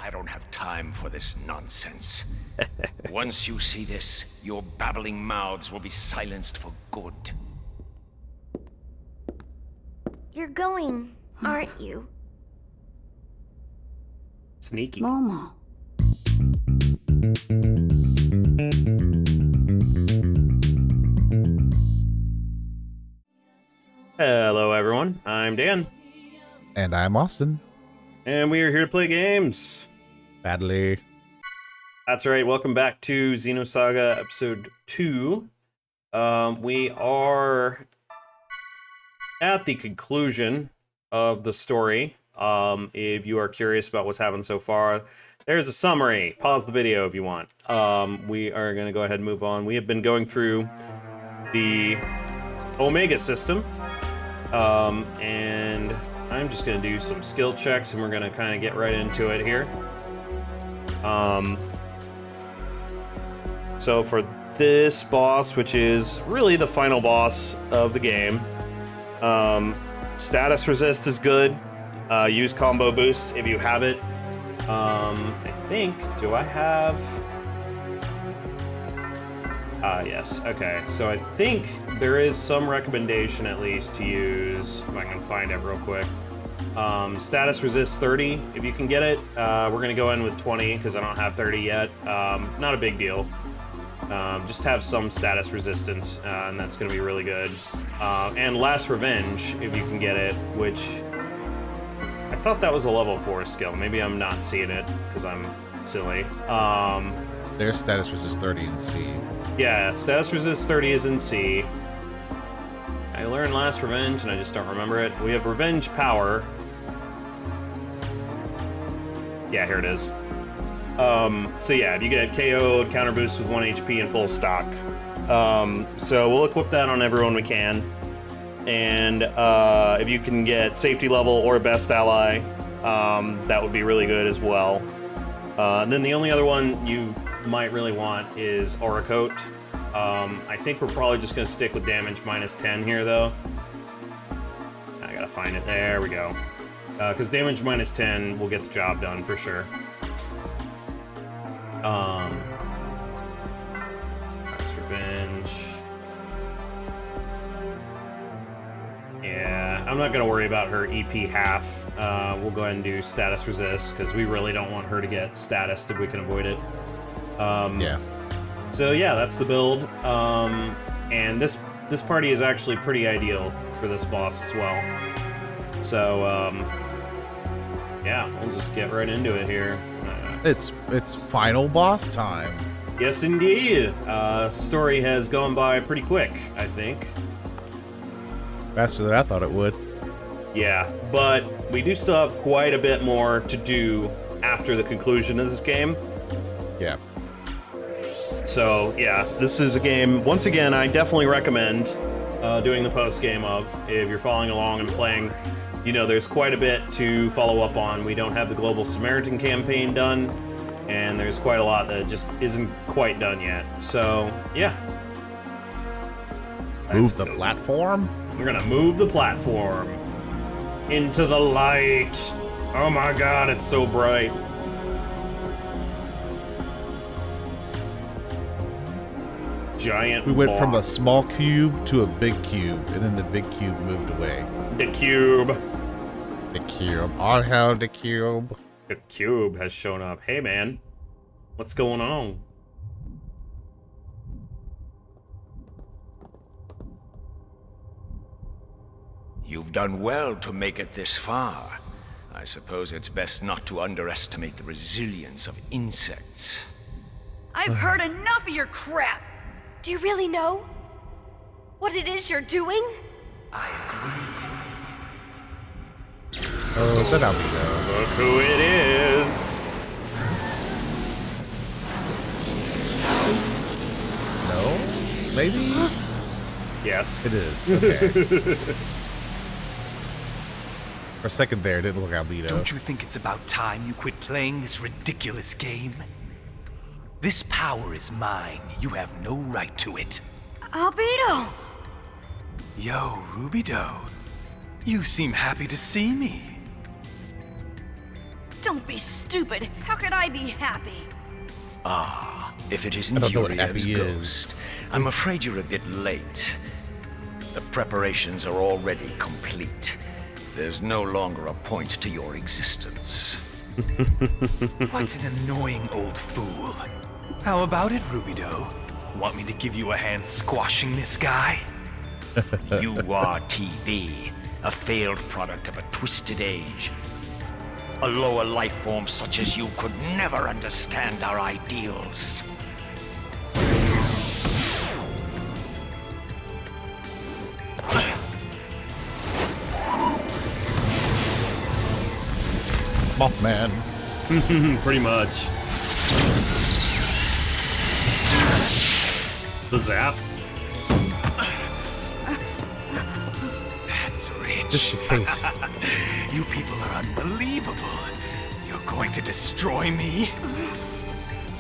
I don't have time for this nonsense. Once you see this, your babbling mouths will be silenced for good. You're going, aren't you? Sneaky. Momo. Hello, everyone. I'm Dan. And I'm Austin. And we are here to play games. Badly. That's right. Welcome back to Xenosaga Episode 2. We are at the conclusion of the story. If you are curious about what's happened so far, there's a summary. Pause the video if you want. We are going to go ahead and move on. We have been going through the Omega system. And I'm just going to do some skill checks, and we're going to kind of get right into it here. So for this boss, which is really the final boss of the game, status resist is good. Use combo boost if you have it. I think, do I have... yes, okay. So I think there is some recommendation at least to use, if I can find it real quick. Status resist 30, if you can get it. We're gonna go in with 20, because I don't have 30 yet. Not a big deal. Just have some status resistance, and that's gonna be really good. And Last Revenge, if you can get it, which... I thought that was a level 4 skill. Maybe I'm not seeing it, because I'm silly. Their status resist 30 in C. Yeah, status resist 30 is in C. I learned Last Revenge, and I just don't remember it. We have Revenge Power. Yeah, here it is. So yeah, if you get KO'd, counter boost with 1 HP and full stock. So we'll equip that on everyone we can. And if you can get Safety Level or Best Ally, that would be really good as well. Then the only other one you might really want is Aura Coat. I think we're probably just going to stick with damage minus 10 here, though. I gotta find it. There we go. Because damage minus 10 will get the job done for sure. Last Revenge. Yeah, I'm not going to worry about her EP half. We'll go ahead and do status resist, because we really don't want her to get status if we can avoid it. Yeah. So yeah, that's the build. And this party is actually pretty ideal for this boss as well. So yeah, we'll just get right into it here. It's final boss time. Yes, indeed. Story has gone by pretty quick, I think. Faster than I thought it would. Yeah, but we do still have quite a bit more to do after the conclusion of this game. Yeah. So, yeah, this is a game, once again, I definitely recommend doing the post-game of. If you're following along and playing, you know, there's quite a bit to follow up on. We don't have the Global Samaritan campaign done, and there's quite a lot that just isn't quite done yet. So, yeah. Move the platform? We're gonna move the platform into the light. Oh my god, it's so bright. Giant We went from a block. small cube to a big cube, and then the big cube moved away. The cube. The cube. All hail the cube. The cube has shown up. Hey man, what's going on? You've done well to make it this far. I suppose it's best not to underestimate the resilience of insects. I've heard enough of your crap! Do you really know what it is you're doing? I agree. Oh, is that Albedo? Look who it is! No? Maybe? Yes. It is. Okay. For a second there, it didn't look Albedo. Don't you think it's about time you quit playing this ridiculous game? This power is mine. You have no right to it. Albedo! Yo, Rubido. You seem happy to see me. Don't be stupid. How could I be happy? Ah, if it I isn't don't know what Uriev's happy is. ghost, I'm afraid you're a bit late. The preparations are already complete. There's no longer a point to your existence. What an annoying old fool. How about it, Rubido? Want me to give you a hand squashing this guy? You are TB, a failed product of a twisted age. A lower life form such as you could never understand our ideals. Mothman. Pretty much. The zap. That's rich. Just a case. You people are unbelievable. You're going to destroy me?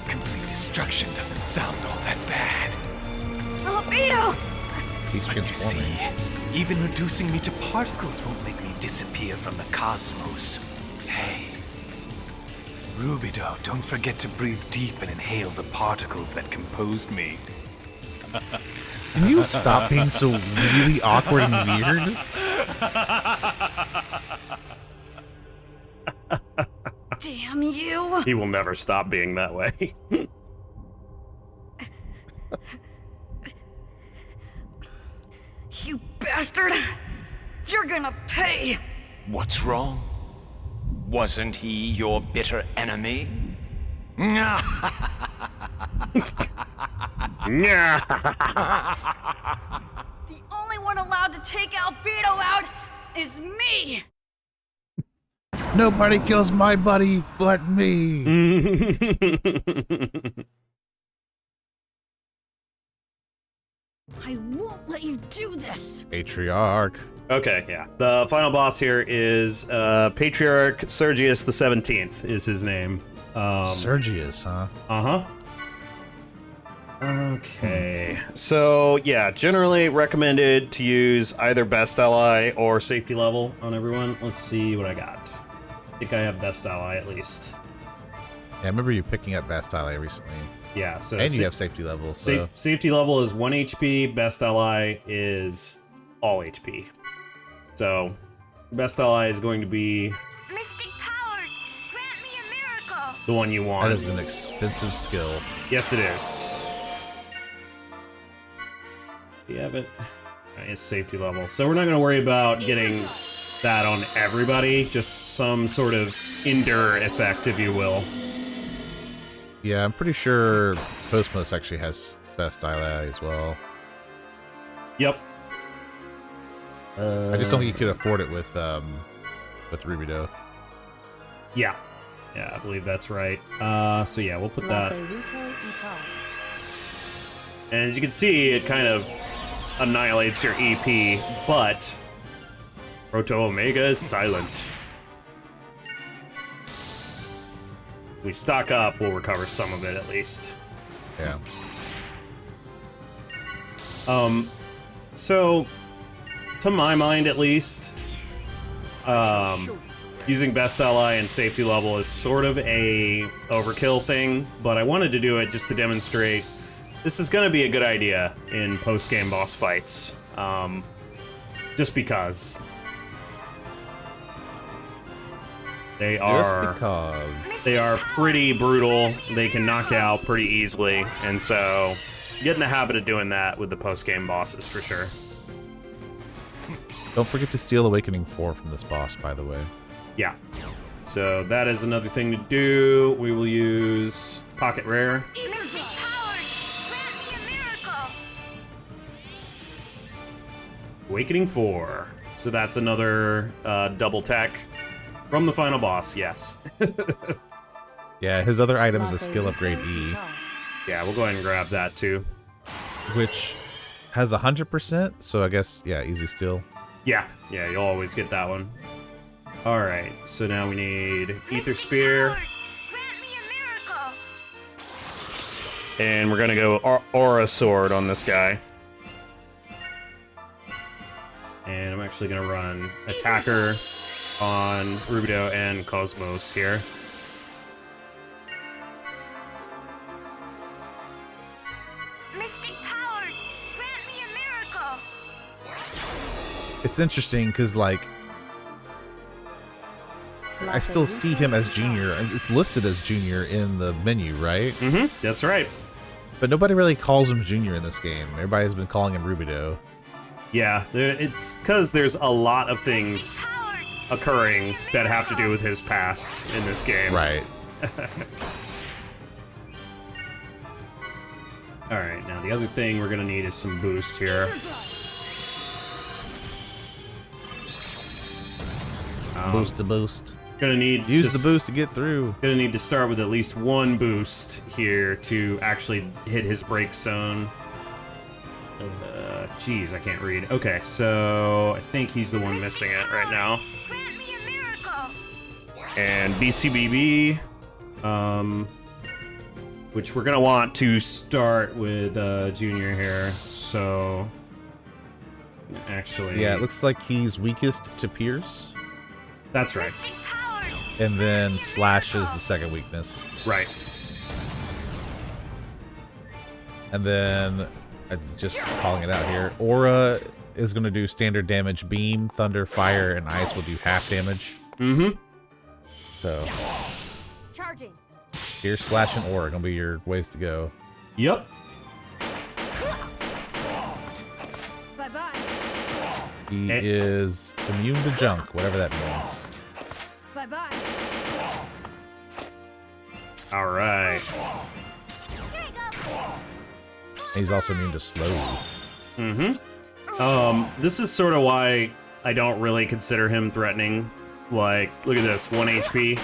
Complete destruction doesn't sound all that bad. Albedo! He's But you transforming. see, even reducing me to particles won't make me disappear from the Kos-mos. Hey, Rubido, don't forget to breathe deep and inhale the particles that composed me. Can you stop being so really awkward and weird? Damn you! He will never stop being that way. You bastard! You're gonna pay! What's wrong? Wasn't he your bitter enemy? Yeah. The only one allowed to take Albedo out is me! Nobody kills my buddy but me. I won't let you do this! Patriarch. Okay, yeah. The final boss here is Patriarch Sergius the 17th is his name. Sergius, huh? Uh-huh. Okay. So, yeah, generally recommended to use either best ally or safety level on everyone. Let's see what I got. I think I have best ally at least. Yeah, I remember you picking up Best Ally recently. Yeah, so And you have safety levels, so... safety level is 1 HP, best ally is all HP. So, best ally is going to be Mystic powers, grant me a miracle. the one you want. That is an expensive skill. Yes, it is. Do you have it? It's safety level. So we're not going to worry about getting that on everybody, just some sort of endure effect, if you will. Yeah, I'm pretty sure Kos-mos actually has Best Ally as well. Yep. I just don't think you could afford it with Rubido. Yeah. Yeah, I believe that's right. So yeah, we'll put that. And as you can see, it kind of annihilates your EP, but Proto Omega is silent. If we stock up, we'll recover some of it at least. Yeah. So, to my mind at least, using best ally and safety level is sort of a overkill thing, but I wanted to do it just to demonstrate this is going to be a good idea in post-game boss fights. Just because. They Just because. They are pretty brutal. They can knock you out pretty easily, and so get in the habit of doing that with the post-game bosses for sure. Don't forget to steal Awakening 4 from this boss, by the way. Yeah. So that is another thing to do. We will use Pocket Rare. Mystic powers, grant me a miracle. Awakening 4. So that's another double tech from the final boss, yes. Yeah, his other item is a skill upgrade E, Yeah, we'll go ahead and grab that too. which has 100%, so I guess, yeah, easy steal. Yeah, you'll always get that one. Alright, so now we need Ether Spear. Powers, grant me a miracle. And we're gonna go Aura Sword on this guy. And I'm actually gonna run Attacker on Rubido and Kos-mos here. Mystic powers, grant me a miracle. It's interesting because, like, I still see him as Junior. It's listed as Junior in the menu, right? Mm-hmm. That's right. But nobody really calls him Junior in this game. Everybody's been calling him Rubido. Yeah, it's because there's a lot of things occurring that have to do with his past in this game. Right. Alright, now the other thing we're gonna need is some boost here. Boost to boost. Gonna need Use the boost to get through. Gonna need to start with at least one boost here to actually hit his break zone. Jeez, I can't read. Okay, so I think he's the one missing it right now. Grant me a miracle. And BCBB, which we're gonna want to start with Junior here. So actually, Yeah, it looks like he's weakest to Pierce, that's right. Mystic powers. and then Slash is the second weakness. Right. And then, it's just calling it out here, Aura is going to do standard damage. Beam, Thunder, Fire, and Ice will do half damage. Mm-hmm. So, Charging. Pierce, Slash, and Aura are going to be your ways to go. Yep. Bye-bye. He Eh. is immune to junk, whatever that means. Bye-bye. All right. Here you go. He's also immune to slow. Mm-hmm. This is sort of why I don't really consider him threatening. Like, look at this, 1 HP.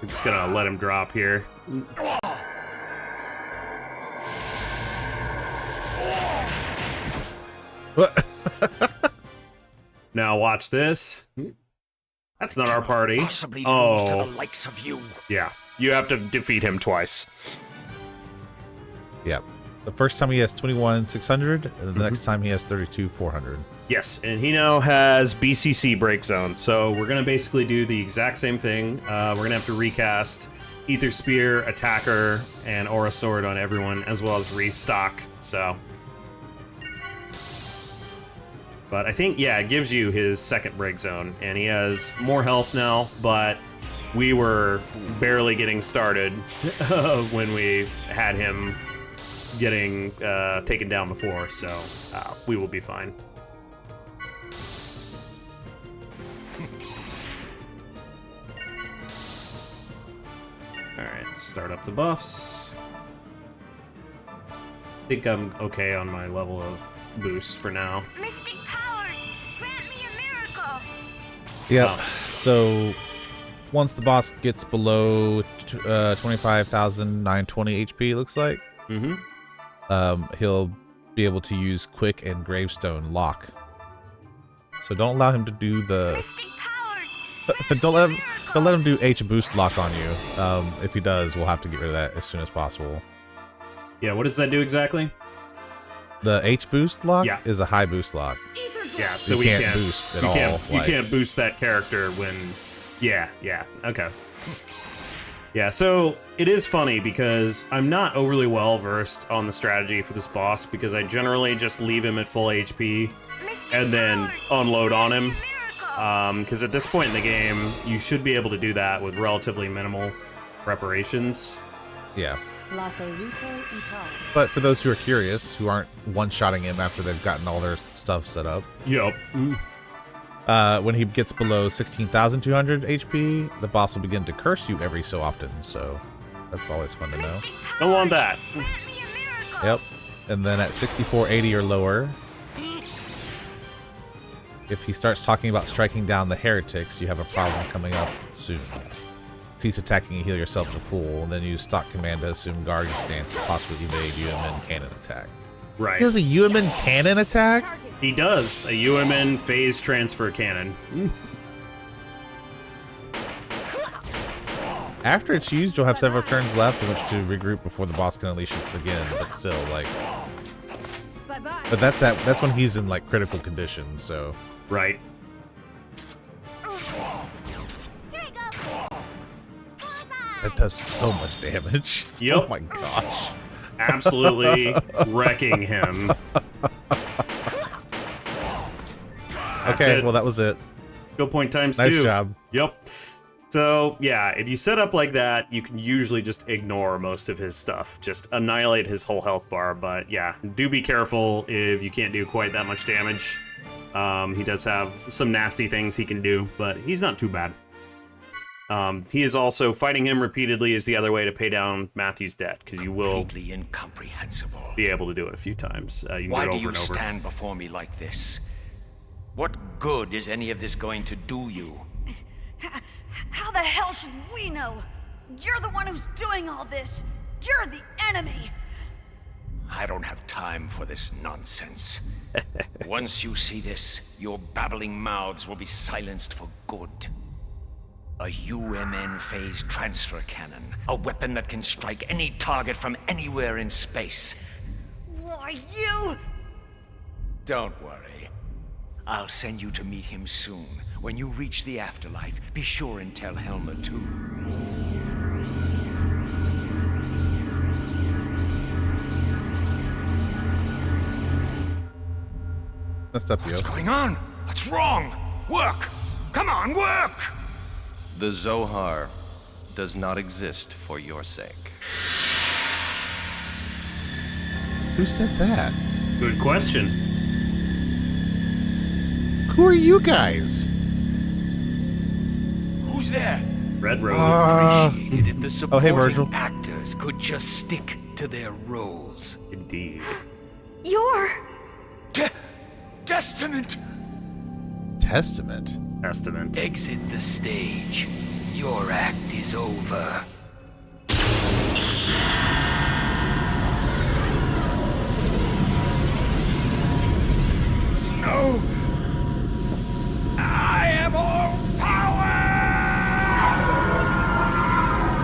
We're just gonna let him drop here. What? Now watch this. That's not our party. Possibly lose to Oh, the likes of you. yeah. You have to defeat him twice. Yeah. The first time he has 21,600, and the next time he has 32,400. Yes, and he now has BCC break zone. So we're gonna basically do the exact same thing. We're gonna have to recast Ether Spear, Attacker, and Aura Sword on everyone, as well as restock. So, but I think, yeah, it gives you his second break zone, and he has more health now. But we were barely getting started when we had him getting taken down before, so we will be fine. Alright, start up the buffs. I think I'm okay on my level of boost for now. Mystic powers, grant me a miracle. Yeah. So once the boss gets below 25,920 HP, it looks like, he'll be able to use Quick and Gravestone lock. So don't allow him to do the. Mystic powers. don't let him do H boost lock on you. If he does, we'll have to get rid of that as soon as possible. Yeah, what does that do exactly? The H boost lock Yeah. is a high boost lock. Ether drop. Yeah, so You we can't can't boost at you all, Can't, you like- can't boost that character when. Yeah, okay. Yeah, so it is funny because I'm not overly well versed on the strategy for this boss because I generally just leave him at full HP Mystic and then powers, unload on him. miracle. Because at this point in the game, you should be able to do that with relatively minimal preparations. Yeah. But for those who are curious, who aren't one-shotting him after they've gotten all their stuff set up, Yup. when he gets below 16,200 HP, the boss will begin to curse you every so often, so that's always fun to know. Don't want that. Grant me a miracle. Yep. And then at 6480 or lower, if he starts talking about striking down the heretics, you have a problem coming up soon. Cease attacking and heal yourself to full, and then use stock command to assume guardian stance and possibly evade UMN cannon attack. Right. He has a UMN cannon attack? He does. A UMN phase transfer cannon. After it's used, you'll have several turns left in which to regroup before the boss can unleash it again, but still, like... Bye-bye. But that's when he's in, like, critical condition, so... Right. That does so much damage. Yep. Oh my gosh. Absolutely wrecking him. That's Okay, it. well that was it. Skill point times Nice 2. job. Yep. So, yeah, if you set up like that, you can usually just ignore most of his stuff. Just annihilate his whole health bar. But, yeah, do be careful if you can't do quite that much damage. He does have some nasty things he can do, but he's not too bad. He is also fighting him repeatedly is the other way to pay down Matthew's debt, because you will Completely incomprehensible. be able to do it a few times. You can Why do it do over you and over. stand before me like this? What good is any of this going to do you? How the hell should we know? You're the one who's doing all this. You're the enemy. I don't have time for this nonsense. Once you see this, your babbling mouths will be silenced for good. A UMN phase transfer cannon. A weapon that can strike any target from anywhere in space. Why, you... Don't worry. I'll send you to meet him soon. When you reach the afterlife, be sure and tell Helma too. Messed up, yo. What's going on? What's wrong? Work! Come on, work! The Zohar does not exist for your sake. Who said that? Good question. Who are you guys? Who's there? Red Road. Appreciated if the Oh, supporting hey, Virgil. actors could just stick to their roles. Indeed. You're... Testament! Testament. Testament. Exit the stage. Your act is over. No! I am all power!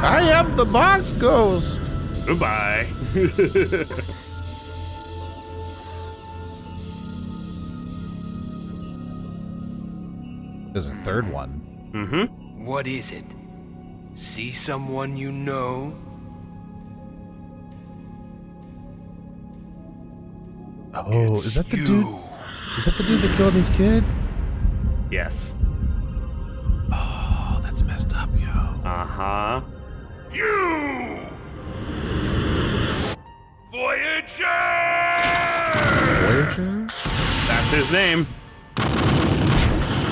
I am the box ghost. Goodbye. There's a third one. Mm-hmm. What is it? See someone you know? Oh, is that the You. dude? Is that the dude that killed his kid? Yes. Oh, that's messed up, yo. Uh-huh. You! Voyager! Voyager? That's his name.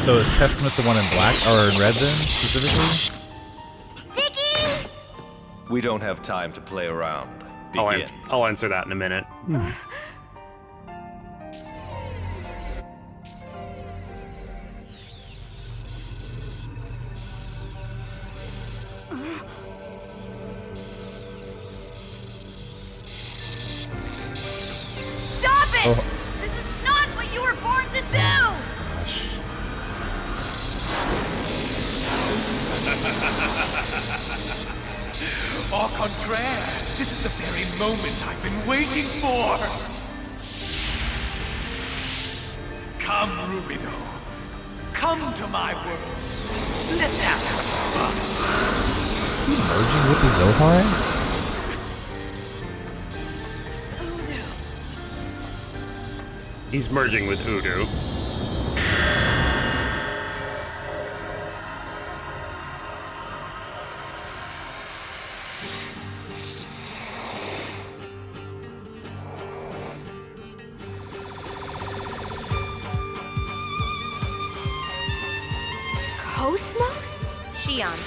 So is Testament the one in black or in red then, specifically? Ziggy! We don't have time to play around. Begin. I'll answer that in a minute. Stop it! Oh. This is not what you were born to do! Au contraire, this is the very moment I've been waiting for. Come, Rubido. Come to my world. Let's have some fun. Is he merging with the Zohar? He's merging with Udo. Kos-mos? Shion,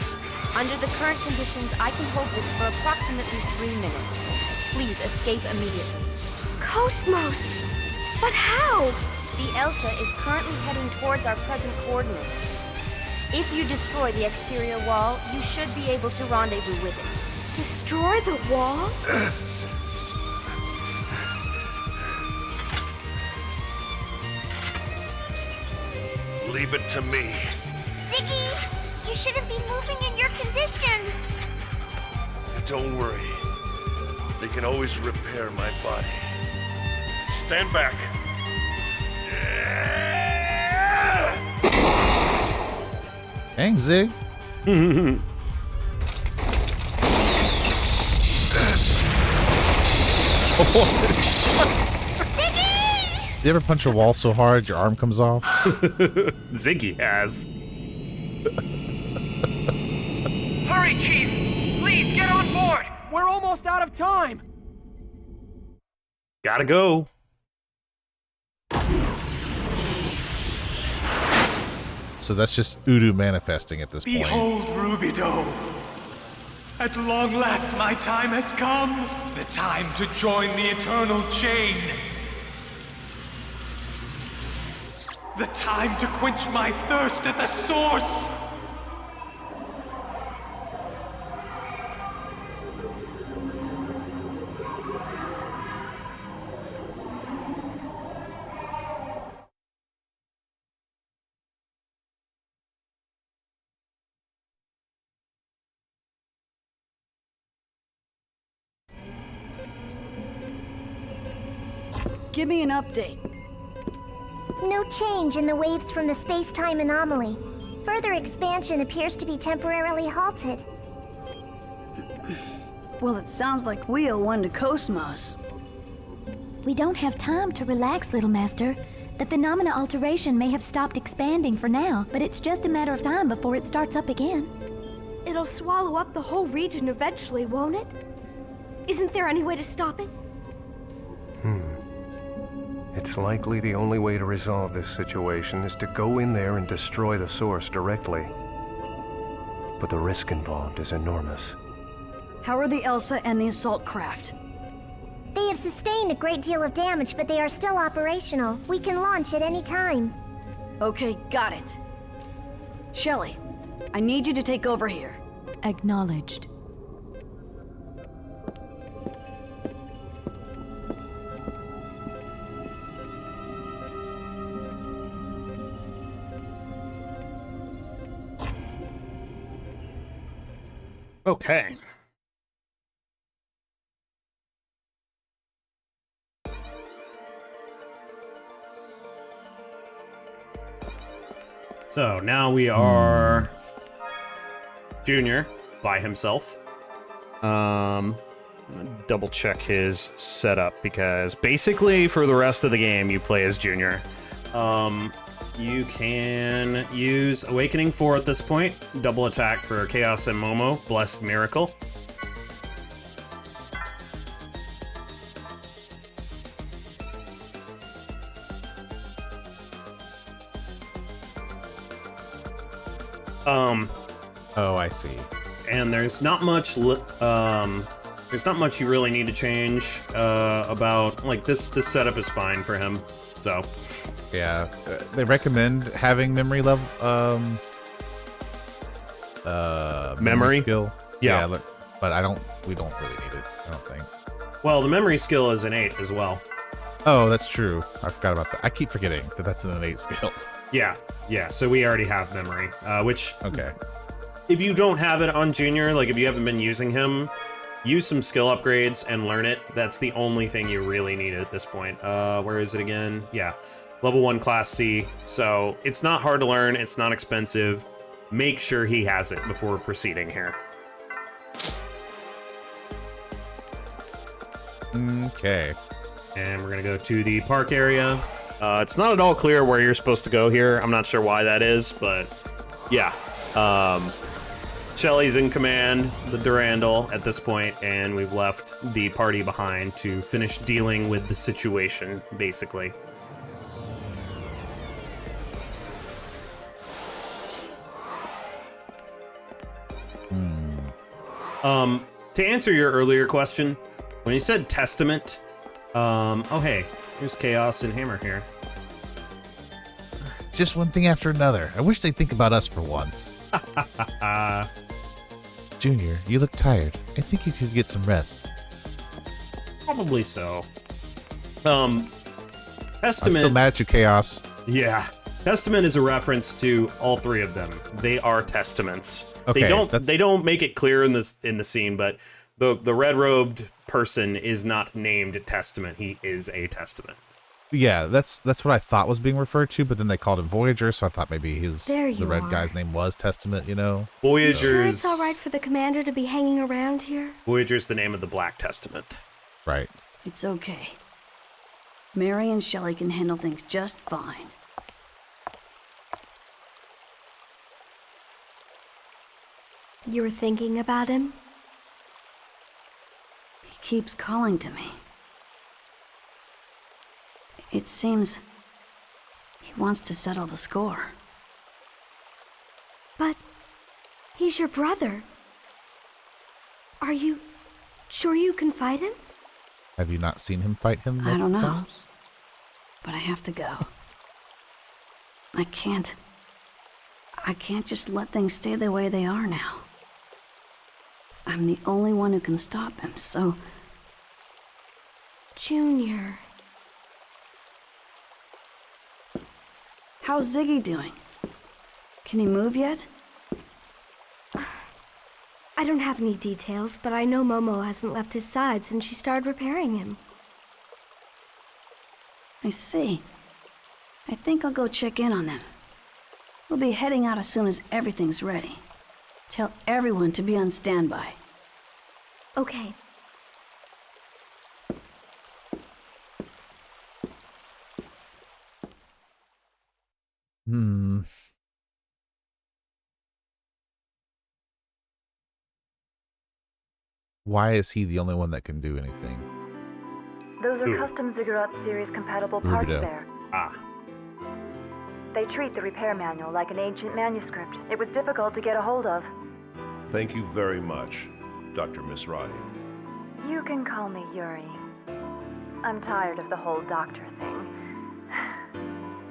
under the current conditions, I can hold this for approximately 3 minutes. Please escape immediately. Kos-mos! But how? The Elsa is currently heading towards our present coordinates. If you destroy the exterior wall, you should be able to rendezvous with it. Destroy the wall? Leave it to me. Ziggy! You shouldn't be moving in your condition! Don't worry. They can always repair my body. Stand back. Dang, Zig. You ever punch a wall so hard your arm comes off? Ziggy has. Hurry, Chief! Please get on board! We're almost out of time! Gotta go. So that's just Udu manifesting at this point. Behold, Rubido. At long last my time has come. The time to join the eternal chain. The time to quench my thirst at the source. Give me an update. No change in the waves from the space-time anomaly. Further expansion appears to be temporarily halted. Well, it sounds like we owe one to Kos-mos. We don't have time to relax, little master. The phenomena alteration may have stopped expanding for now, but it's just a matter of time before it starts up again. It'll swallow up the whole region eventually, won't it? Isn't there any way to stop it? It's likely the only way to resolve this situation is to go in there and destroy the source directly. But the risk involved is enormous. How are the Elsa and the assault craft? They have sustained a great deal of damage, but they are still operational. We can launch at any time. Okay, got it. Shelly, I need you to take over here. Acknowledged. Okay. So now we are Junior by himself. Double check his setup because basically for the rest of the game you play as Junior. You can use Awakening 4 at this point, double attack for Chaos and Momo, Blessed Miracle. Oh, I see. And there's not much you really need to change about, like, this setup is fine for him, so. Yeah, they recommend having memory level, memory skill. Yeah, but we don't really need it, I don't think. Well, the memory skill is an 8 as well. Oh, that's true. I forgot about that. I keep forgetting that that's an innate skill. Yeah, so we already have memory, which... Okay. If you don't have it on Junior, like if you haven't been using him, use some skill upgrades and learn it. That's the only thing you really need at this point. Where is it again? Yeah, level 1 class C. So it's not hard to learn, it's not expensive. Make sure he has it before proceeding here. Okay. And we're gonna go to the park area. It's not at all clear where you're supposed to go here. I'm not sure why that is, but yeah. Shelly's in command, the Durandal, at this point, and we've left the party behind to finish dealing with the situation, basically. To answer your earlier question, when you said Testament, oh hey, here's Chaos and Hammer here. Just one thing after another. I wish they'd think about us for once. Junior, you look tired. I think you could get some rest. Probably so. Testament... I'm still mad at you, Chaos. Yeah. Testament is a reference to all three of them. They are testaments. Okay, they don't make it clear in the scene, but the red-robed person is not named Testament. He is a testament. Yeah, that's what I thought was being referred to, but then they called him Voyager, so I thought maybe the red guy's name was Testament, you know? Voyager's... Sure it's all right for the commander to be hanging around here? Voyager's the name of the Black Testament. Right. It's okay. Mary and Shelley can handle things just fine. You were thinking about him? He keeps calling to me. It seems he wants to settle the score. But he's your brother. Are you sure you can fight him? Have you not seen him fight him I don't know. times? But I have to go. I can't just let things stay the way they are now. I'm the only one who can stop him, so... Junior. How's Ziggy doing? Can he move yet? I don't have any details, but I know Momo hasn't left his side since she started repairing him. I see. I think I'll go check in on them. We'll be heading out as soon as everything's ready. Tell everyone to be on standby. Okay. Why is he the only one that can do anything? Those are custom Ziggurat series compatible parts Rubido. there. Ah. They treat the repair manual like an ancient manuscript. It was difficult to get a hold of. Thank you very much, Dr. Misrahi. You can call me Yuri. I'm tired of the whole doctor thing.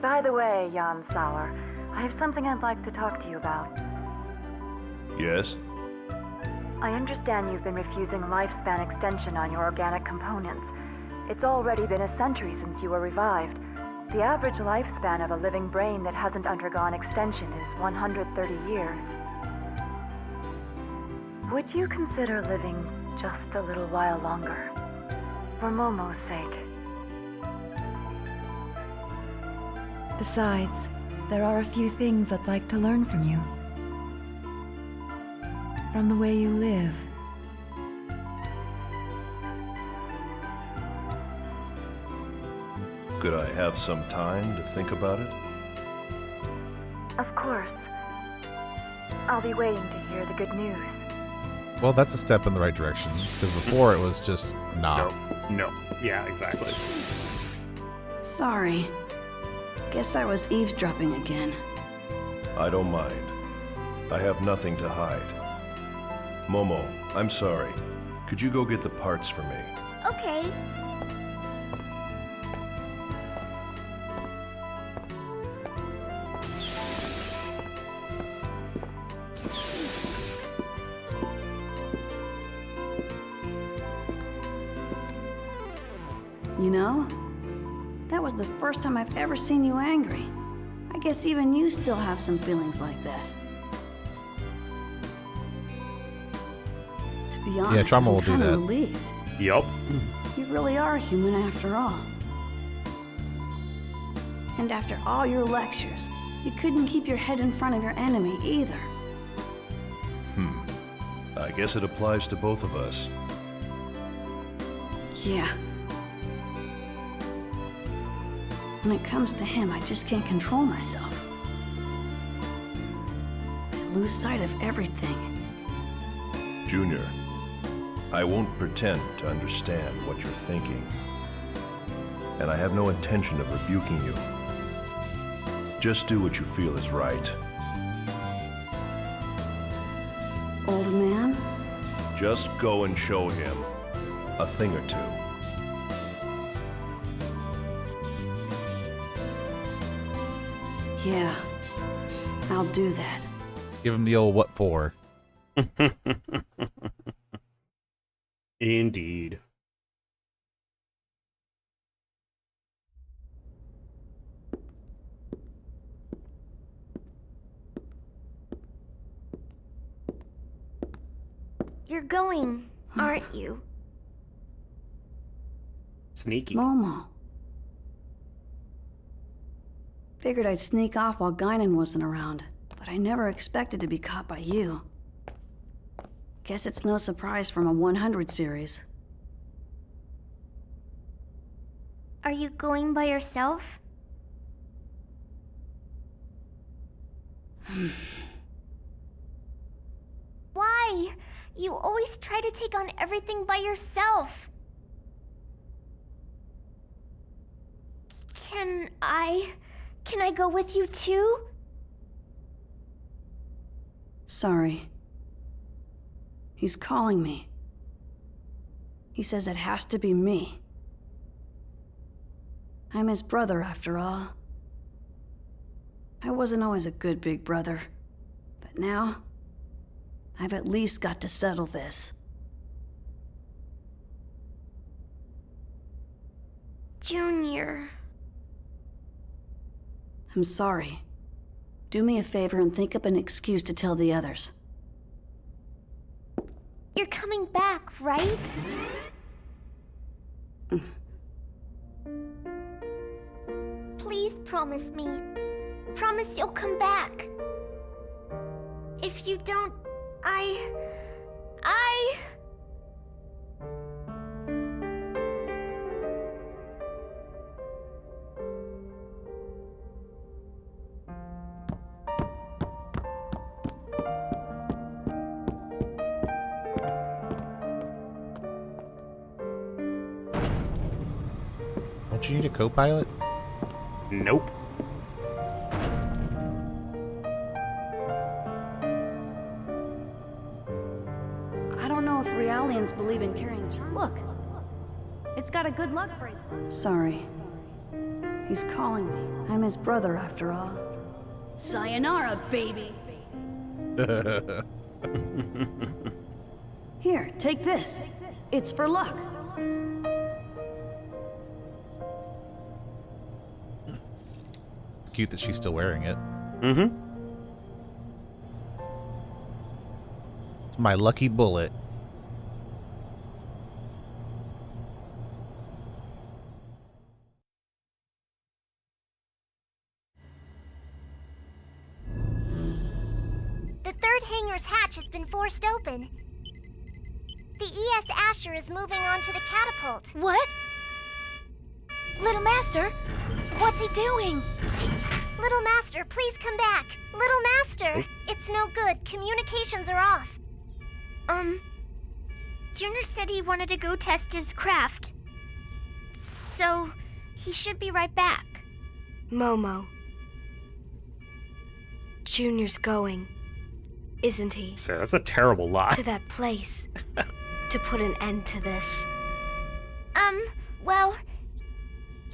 By the way, Jan Sauer, I have something I'd like to talk to you about. Yes? I understand you've been refusing lifespan extension on your organic components. It's already been a century since you were revived. The average lifespan of a living brain that hasn't undergone extension is 130 years. Would you consider living just a little while longer? For Momo's sake. Besides, there are a few things I'd like to learn from you. From the way you live. Could I have some time to think about it? Of course. I'll be waiting to hear the good news. Well, that's a step in the right direction, because before it was just nah. No. Yeah, exactly. Sorry. Guess I was eavesdropping again. I don't mind. I have nothing to hide. Momo, I'm sorry. Could you go get the parts for me? Okay. You know, that was the first time I've ever seen you angry. I guess even you still have some feelings like that. To be honest, Yeah, trauma I'm will do kinda that. relieved. Yup. You really are human after all. And after all your lectures, you couldn't keep your head in front of your enemy either. I guess it applies to both of us. Yeah. When it comes to him, I just can't control myself. I lose sight of everything. Junior, I won't pretend to understand what you're thinking. And I have no intention of rebuking you. Just do what you feel is right. Old man? Just go and show him a thing or two. Yeah, I'll do that. Give him the old what for. Indeed. You're going, aren't you? Sneaky. Momo. Figured I'd sneak off while Guinan wasn't around, but I never expected to be caught by you. Guess it's no surprise from a 100 series. Are you going by yourself? Why? You always try to take on everything by yourself. Can I go with you too? Sorry. He's calling me. He says it has to be me. I'm his brother, after all. I wasn't always a good big brother, but now, I've at least got to settle this. Junior. I'm sorry. Do me a favor and think up an excuse to tell the others. You're coming back, right? Please promise me. Promise you'll come back. If you don't, I... Don't you need a co-pilot? Nope. I don't know if Realians believe in carrying... Look! It's got a good luck bracelet. Sorry. He's calling me. I'm his brother, after all. Sayonara, baby! Here, take this. It's for luck. Cute that she's still wearing it. Mm-hmm. It's my lucky bullet. The third hangar's hatch has been forced open. The ES Asher is moving on to the catapult. What? Little Master? What's he doing? Little Master, please come back. Little Master! It's no good. Communications are off. Junior said he wanted to go test his craft. So, he should be right back. Momo. Junior's going, isn't he? So that's a terrible lie. To that place. To put an end to this. Well,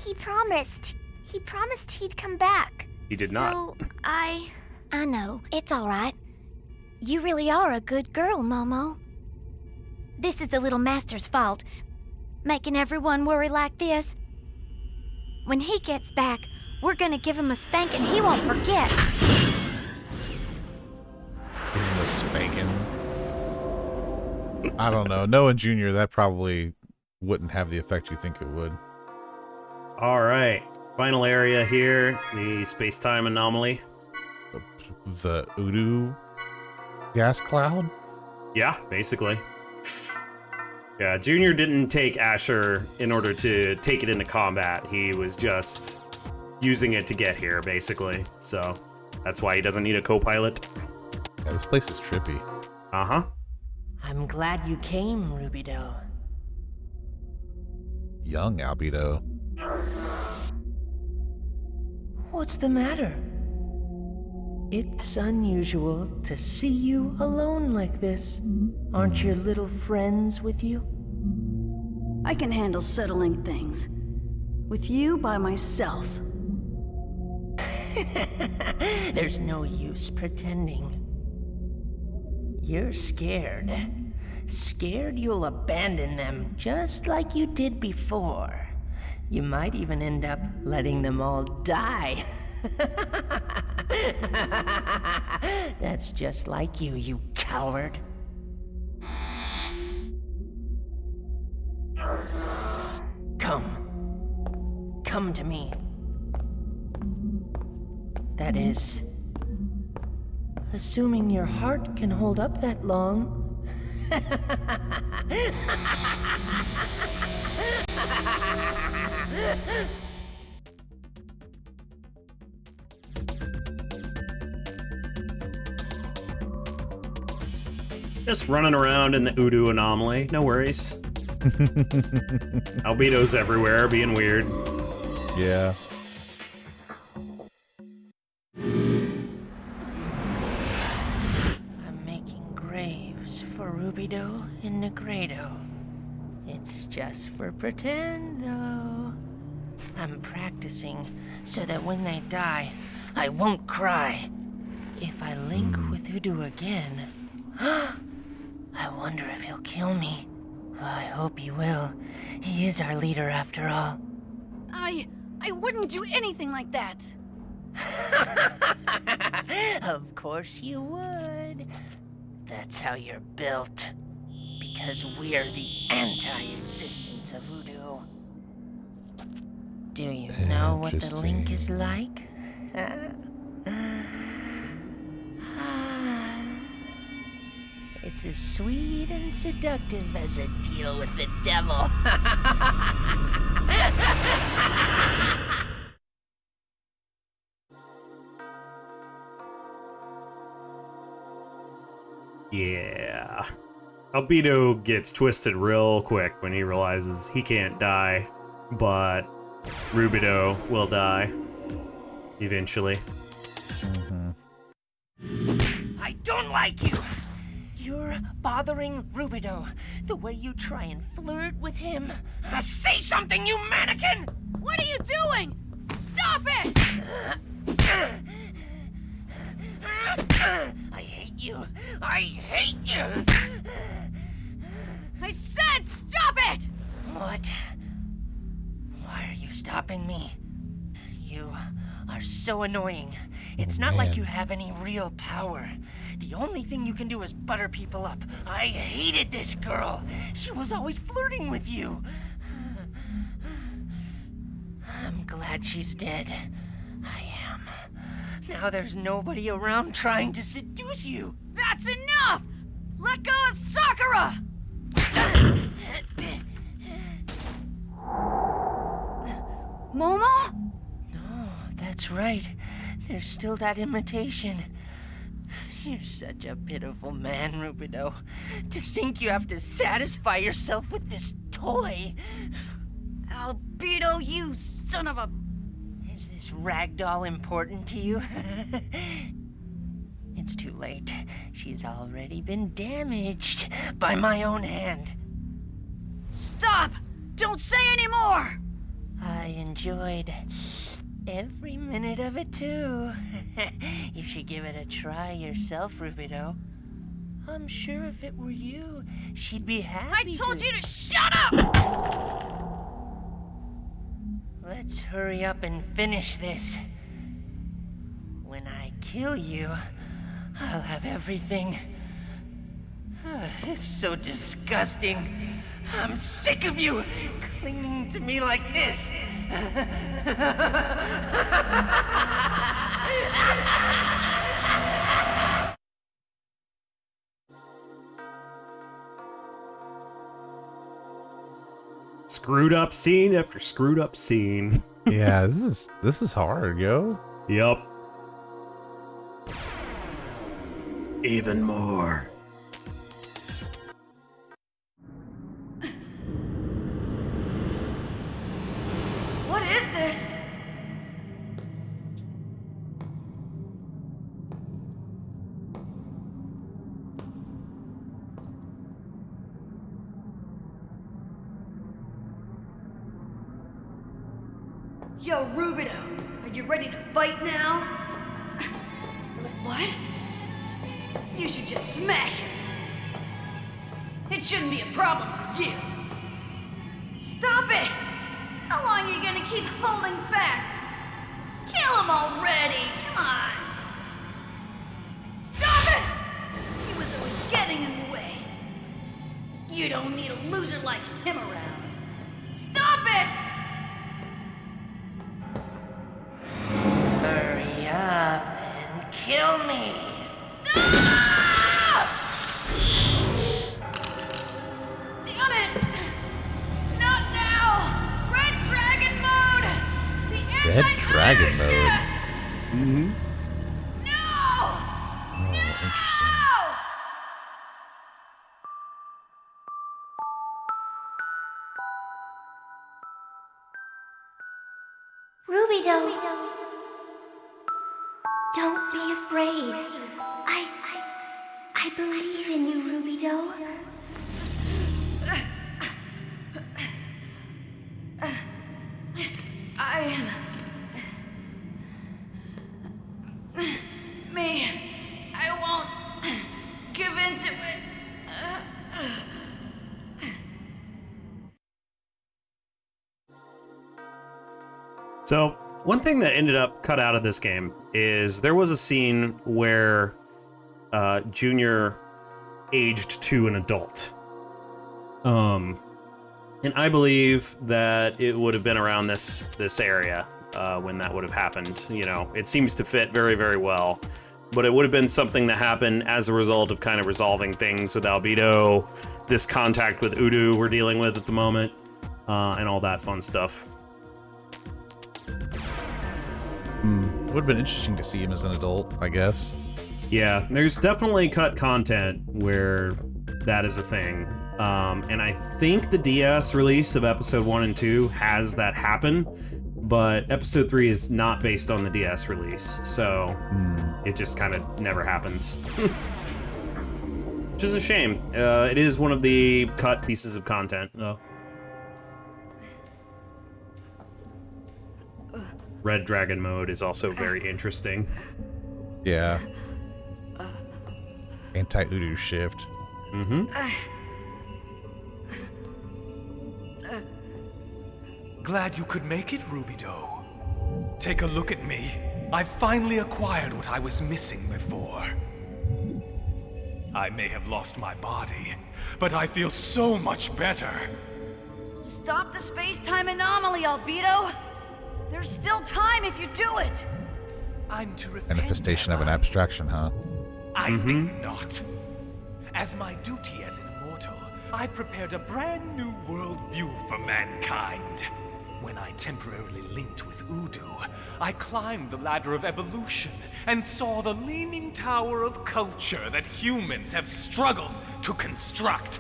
he promised. He promised he'd come back. He did not. So, I know. It's all right. You really are a good girl, Momo. This is the Little Master's fault, making everyone worry like this. When he gets back, we're gonna give him a spanking he won't forget. Give him a spanking. I don't know. Knowing Junior, that probably wouldn't have the effect you think it would. All right. Final area here, the space-time anomaly. The Udu gas cloud? Yeah, basically. Yeah, Junior didn't take Asher in order to take it into combat. He was just using it to get here, basically. So that's why he doesn't need a co-pilot. Yeah, this place is trippy. Uh-huh. I'm glad you came, Rubido. Young Albedo. What's the matter? It's unusual to see you alone like this. Aren't your little friends with you? I can handle settling things. With you by myself. There's no use pretending. You're scared. Scared you'll abandon them just like you did before. You might even end up letting them all die. That's just like you, you coward. Come to me. That is, assuming your heart can hold up that long. Just running around in the Udo anomaly, no worries. Albedo's everywhere, being weird. Yeah. I'm making graves for Rubido and Negredo. It's just for pretend, though. I'm practicing so that when they die, I won't cry. If I link with Udo again, I wonder if he'll kill me. I hope he will. He is our leader after all. I wouldn't do anything like that. Of course you would. That's how you're built. Because we're the anti-existence of Udo. Do you know what the link is like? It's as sweet and seductive as a deal with the devil. Yeah. Albedo gets twisted real quick when he realizes he can't die, but Rubido will die. Eventually. I don't like you! You're bothering Rubido, the way you try and flirt with him. Say something, you mannequin! What are you doing? Stop it! I hate you. I hate you! I said stop it! What? Why are you stopping me? You are so annoying. It's not like you have any real power. The only thing you can do is butter people up. I hated this girl. She was always flirting with you. I'm glad she's dead. I am. Now there's nobody around trying to seduce you. That's enough! Let go of Sakura! Momo? No, that's right. There's still that imitation. You're such a pitiful man, Rubido. To think you have to satisfy yourself with this toy. Albedo, you son of a... Is this ragdoll important to you? It's too late. She's already been damaged by my own hand. Stop! Don't say any more! I enjoyed every minute of it, too. You should give it a try yourself, Rubido. I'm sure if it were you, she'd be happy. I told you to shut up! Let's hurry up and finish this. When I kill you, I'll have everything. It's so disgusting. I'm sick of you clinging to me like this. Screwed up scene after screwed up scene. Yeah, this is hard, yo. Yup. Even more. What is this? Yo, Rubido, are you ready to fight now? What? You should just smash it. It shouldn't be a problem for you. Stop it! How long are you gonna keep holding back? Kill him already! Come on! Stop it! He was always getting in the way. You don't need a loser like him around. Stop it! Hurry up and kill me. Stop! Damn it! Not now! dragon mode. Mm-hmm. Oh, interesting. Rubido, don't be afraid. I believe in you, Rubido. I am... me. I won't give in to it. So, one thing that ended up cut out of this game is there was a scene where Junior aged to an adult. And I believe that it would have been around this area when that would have happened. You know, it seems to fit very, very well. But it would have been something that happened as a result of kind of resolving things with Albedo, this contact with Udu we're dealing with at the moment, and all that fun stuff. It would have been interesting to see him as an adult, I guess. Yeah, there's definitely cut content where that is a thing. And I think the DS release of episode 1 and 2 has that happen, but episode 3 is not based on the DS release, so it just kind of never happens. Which is a shame. It is one of the cut pieces of content, though. Red Dragon mode is also very interesting. Yeah. Anti-Udu shift. Mm-hmm. Glad you could make it, Rubido. Take a look at me. I've finally acquired what I was missing before. I may have lost my body, but I feel so much better. Stop the space-time anomaly, Albedo! There's still time if you do it! I'm to repent. Manifestation of an abstraction, huh? I think not. As my duty as an immortal, I've prepared a brand new worldview for mankind. When I temporarily linked with Udu, I climbed the ladder of evolution and saw the leaning tower of culture that humans have struggled to construct.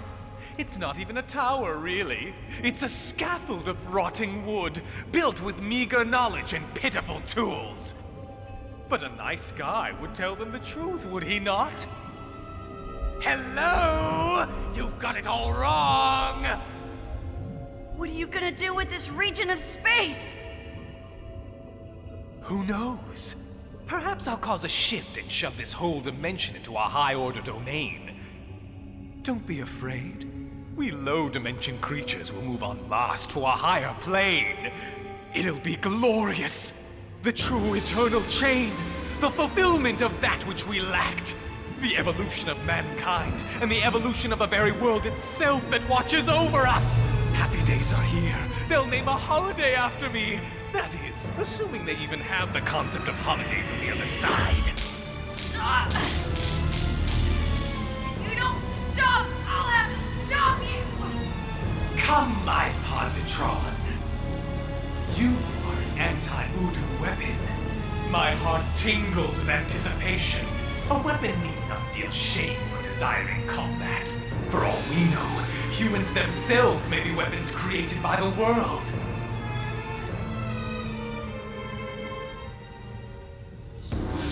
It's not even a tower, really. It's a scaffold of rotting wood, built with meager knowledge and pitiful tools. But a nice guy would tell them the truth, would he not? Hello? You've got it all wrong! What are you gonna do with this region of space? Who knows? Perhaps I'll cause a shift and shove this whole dimension into a high-order domain. Don't be afraid. We low-dimension creatures will move en masse to a higher plane. It'll be glorious. The true eternal chain. The fulfillment of that which we lacked. The evolution of mankind and the evolution of the very world itself that watches over us. Happy days are here. They'll name a holiday after me. That is, assuming they even have the concept of holidays on the other side. If you don't stop, I'll have to stop you! Come, my positron. You are an anti-Udu weapon. My heart tingles with anticipation. A weapon need not feel shame for desiring combat. For all we know, humans themselves may be weapons created by the world.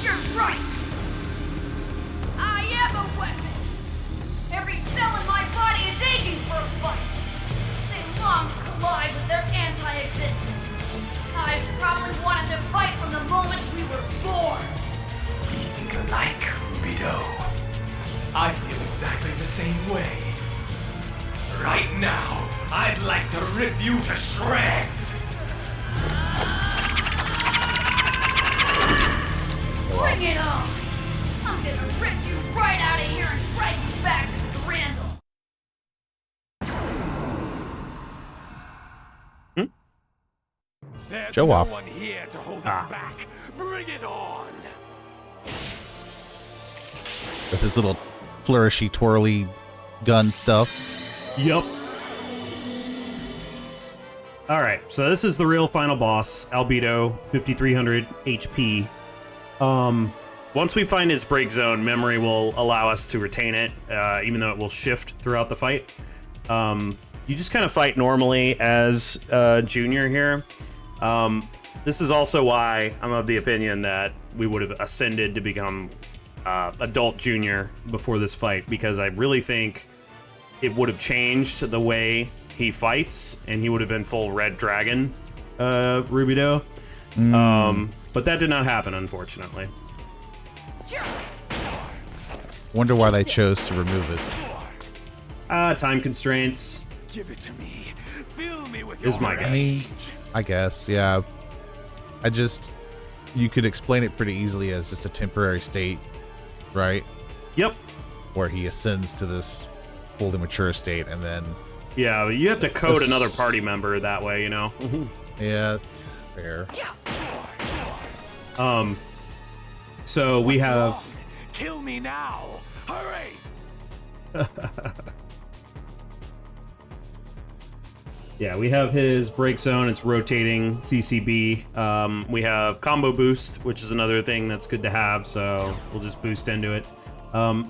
You're right! I am a weapon! Every cell in my body is aching for a fight! They long to collide with their anti-existence. I've probably wanted to fight from the moment we were born! We think alike, Rubido. I feel exactly the same way. Right now, I'd like to rip you to shreds! Bring it on! I'm gonna rip you right out of here and drag you back to the Grandel! There's Show no off. one here to hold us back. Bring it on! With his little flourishy, twirly gun stuff. Yup. All right, so this is the real final boss, Albedo, 5300 HP. Once we find his break zone, memory will allow us to retain it, even though it will shift throughout the fight. You just kind of fight normally as Junior here. This is also why I'm of the opinion that we would have ascended to become adult Junior before this fight, because I really think it would have changed the way he fights, and he would have been full Red Dragon Rubido. But that did not happen, unfortunately. Wonder why they chose to remove it. Time constraints. Give it to me. Fill me with is my guess. I guess, yeah. You could explain it pretty easily as just a temporary state, right? Yep. Where he ascends to this fully mature state, and then... Yeah, but you have to code another party member that way, you know? Yeah, that's fair. So we have... Wrong? Kill me now! Hurry! Yeah, we have his break zone. It's rotating CCB. We have combo boost, which is another thing that's good to have, so we'll just boost into it.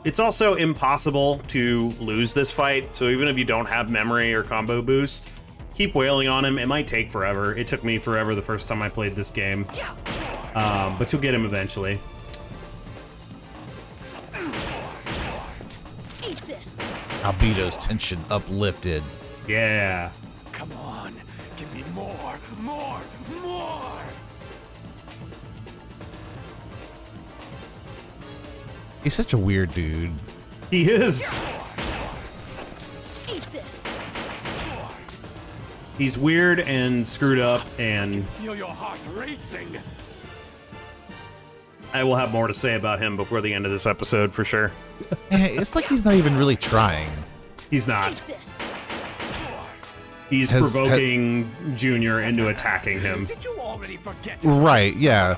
It's also impossible to lose this fight, so even if you don't have memory or combo boost, keep wailing on him. It might take forever. It took me forever the first time I played this game. But you'll get him eventually. Albedo's tension uplifted. Yeah. Come on, give me more, more, more! He's such a weird dude. He is. Eat this. He's weird and screwed up, and Feel your heart racing. I will have more to say about him before the end of this episode for sure. It's like he's not even really trying. He's not. He's provoking Junior into attacking him. Did you already forget? Right, yeah.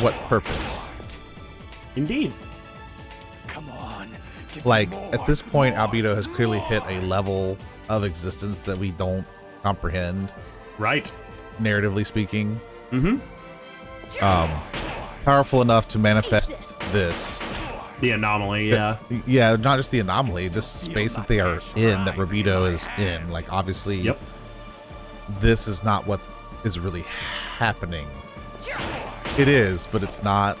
What purpose? Indeed. Come on. Like, at this point, Albedo has clearly hit a level of existence that we don't comprehend. Right. Narratively speaking. Mm-hmm. Powerful enough to manifest this. The anomaly, yeah. Yeah, not just the anomaly, this space that they are in, that Rubido is in. Like, obviously, yep. This is not what is really happening. It is, but it's not.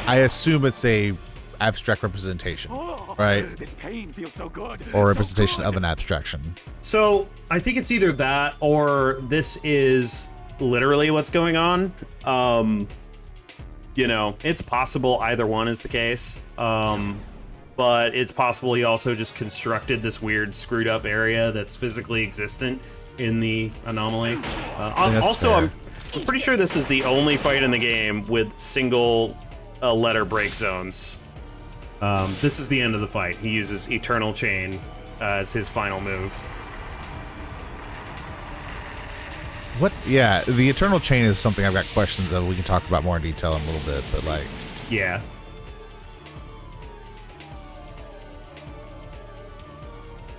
I assume it's a abstract representation, right? This pain feels so good. Or representation of an abstraction. So I think it's either that or this is literally what's going on. You know, it's possible either one is the case. But it's possible he also just constructed this weird screwed up area that's physically existent in the anomaly. Also, I'm pretty sure this is the only fight in the game with single letter break zones. This is the end of the fight. He uses Eternal Chain as his final move. What? Yeah, the Eternal Chain is something I've got questions of. We can talk about more in detail in a little bit, but like... Yeah.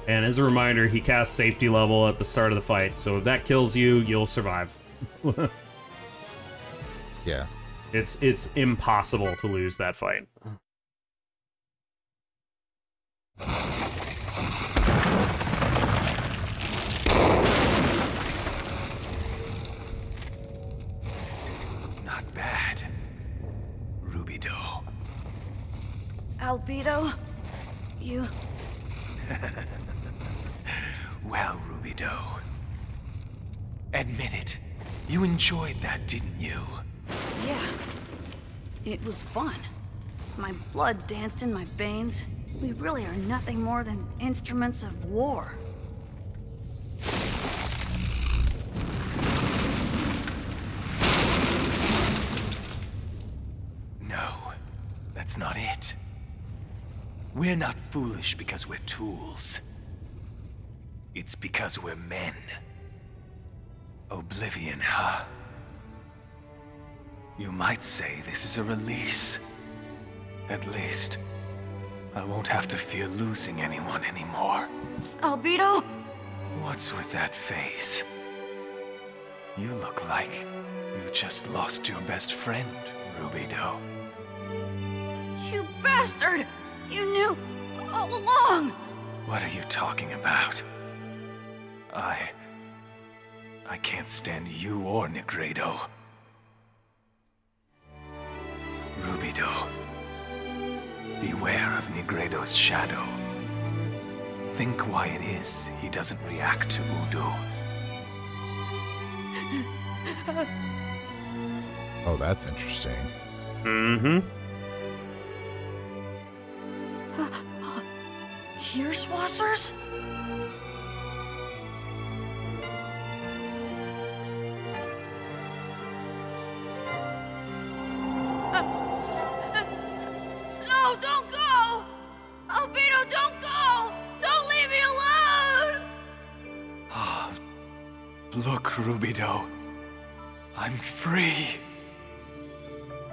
And as a reminder, he casts safety level at the start of the fight, so if that kills you, you'll survive. Yeah. It's impossible to lose that fight. Not bad. Rubido. Albedo, you... Well, Rubido. Admit it. You enjoyed that, didn't you? Yeah. It was fun. My blood danced in my veins. We really are nothing more than instruments of war. No, that's not it. We're not foolish because we're tools. It's because we're men. Oblivion, huh? You might say this is a release. At least, I won't have to fear losing anyone anymore. Albedo? What's with that face? You look like you just lost your best friend, Rubido. You bastard! You knew all along! What are you talking about? I can't stand you or Negredo. Rubido, beware of Negredo's shadow. Think why it is he doesn't react to Udo. Oh, that's interesting. Mm-hmm. Earswassers? No, don't go! Albedo, don't go! Don't leave me alone! Ah, look, Rubido. I'm free.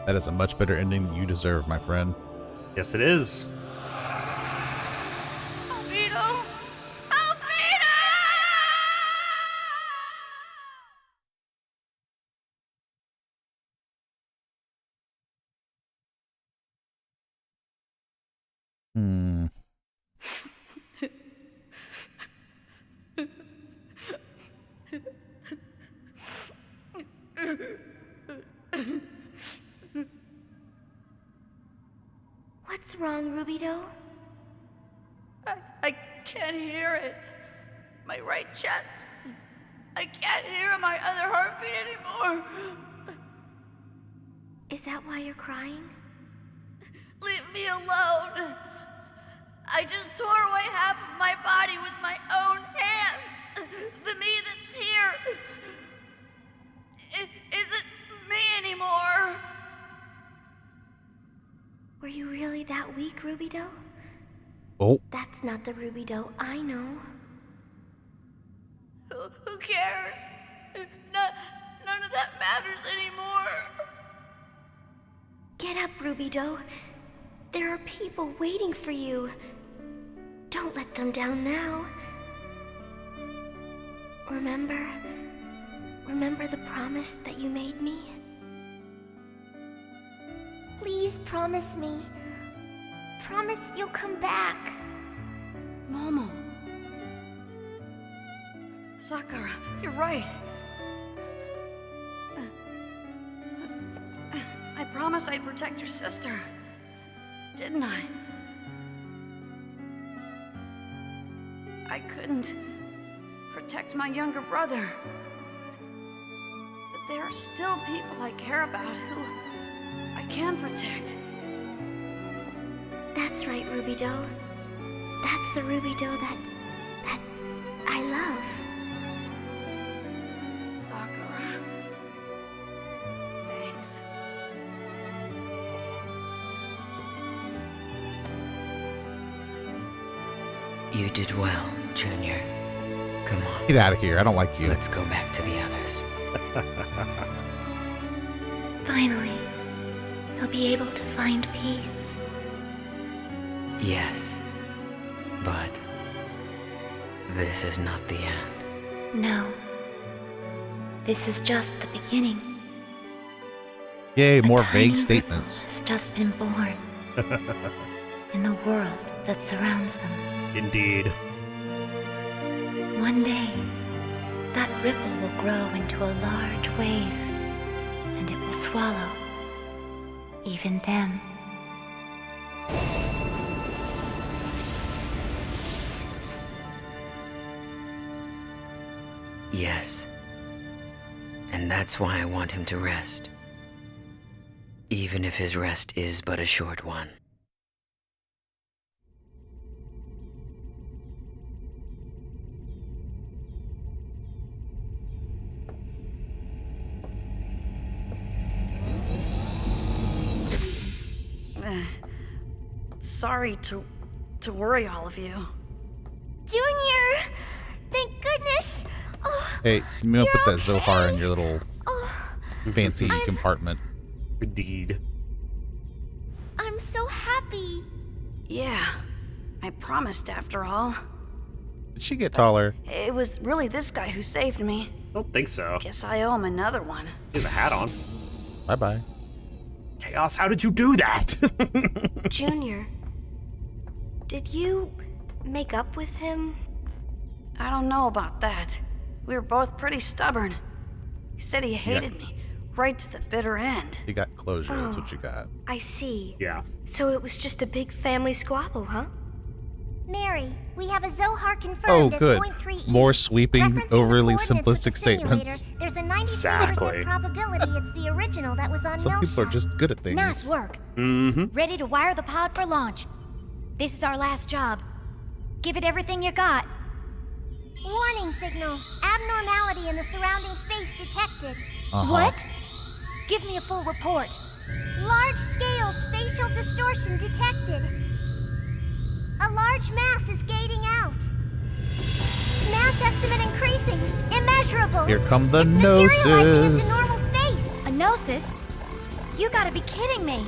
That is a much better ending than you deserve, my friend. Yes, it is. Albedo! Albedo! Hmm. What's wrong, Rubido? I can't hear it. My right chest. I can't hear my other heartbeat anymore. Is that why you're crying? Leave me alone. I just tore away half of my body with my own hands. The me that's here isn't me anymore. Were you really that weak, Rubido? Oh. That's not the Rubido I know. Who cares? None of that matters anymore. Get up, Rubido. There are people waiting for you. Don't let them down now. Remember the promise that you made me? Please promise me. Promise you'll come back. Momo. Sakura, you're right. I promised I'd protect your sister. Didn't I? I couldn't protect my younger brother. But there are still people I care about who I can protect. That's right, Rubido. That's the Rubido that I love. Sakura. Thanks. You did well, Junior. Come on. Get out of here. I don't like you. Let's go back to the others. Finally, he'll be able to find peace. Yes. But this is not the end. No. This is just the beginning. Yay, more vague Tiny statements. ripple has just been born in the world that surrounds them. Indeed. One day, that ripple will grow into a large wave, and it will swallow even them. Yes. And that's why I want him to rest. Even if his rest is but a short one. Sorry to worry all of you. Junior! Thank goodness! Oh, Hey, you may put that okay. Zohar in your little fancy compartment. Indeed. I'm so happy. Yeah, I promised after all. Did she get taller? It was really this guy who saved me. I don't think so. Guess I owe him another one. He has a hat on. Bye-bye. Chaos, how did you do that? Junior, did you make up with him? I don't know about that. We were both pretty stubborn. He said he hated me, right to the bitter end. You got closure, that's what you got. I see. Yeah. So it was just a big family squabble, huh? Mary, we have a Zohar confirmed Oh, at good. point 3E. More sweeping, Referencing the overly coordinates of the simplistic statements. simulator, there's a 93% Exactly. probability it's the original that was on Some people are just good at things. Nice work. Mm-hmm. Ready to wire the pod for launch. This is our last job. Give it everything you got. Warning signal. Abnormality in the surrounding space detected. What? Give me a full report. Large-scale spatial distortion detected. A large mass is gating out. Mass estimate increasing. Immeasurable. Here come the It's materializing into gnosis. normal space. A gnosis? You gotta be kidding me.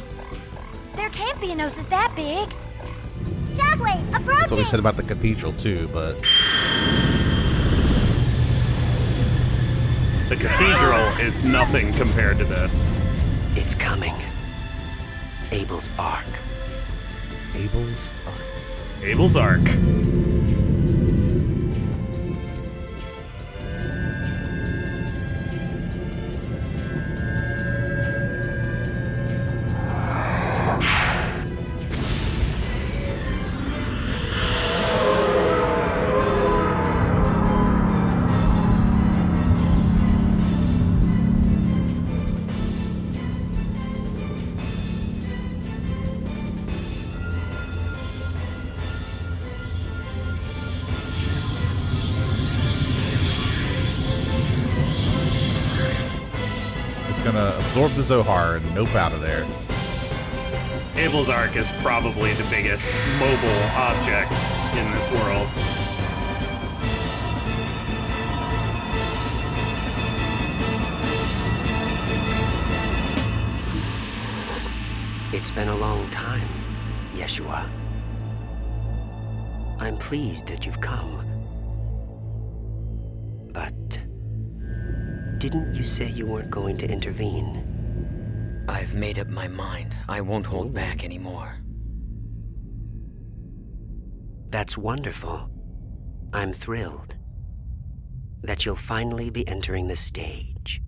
There can't be a gnosis that big. Shockwave, approaching. That's what we said about the cathedral too, but The cathedral is nothing compared to this. It's coming. Abel's Ark. Abel's Ark. Abel's Ark. Gonna absorb the Zohar and nope out of there. Abel's Ark is probably the biggest mobile object in this world. It's been a long time, Yeshua. I'm pleased that you've come. But didn't you say you weren't going to intervene? I've made up my mind. I won't hold back anymore. That's wonderful. I'm thrilled that you'll finally be entering the stage.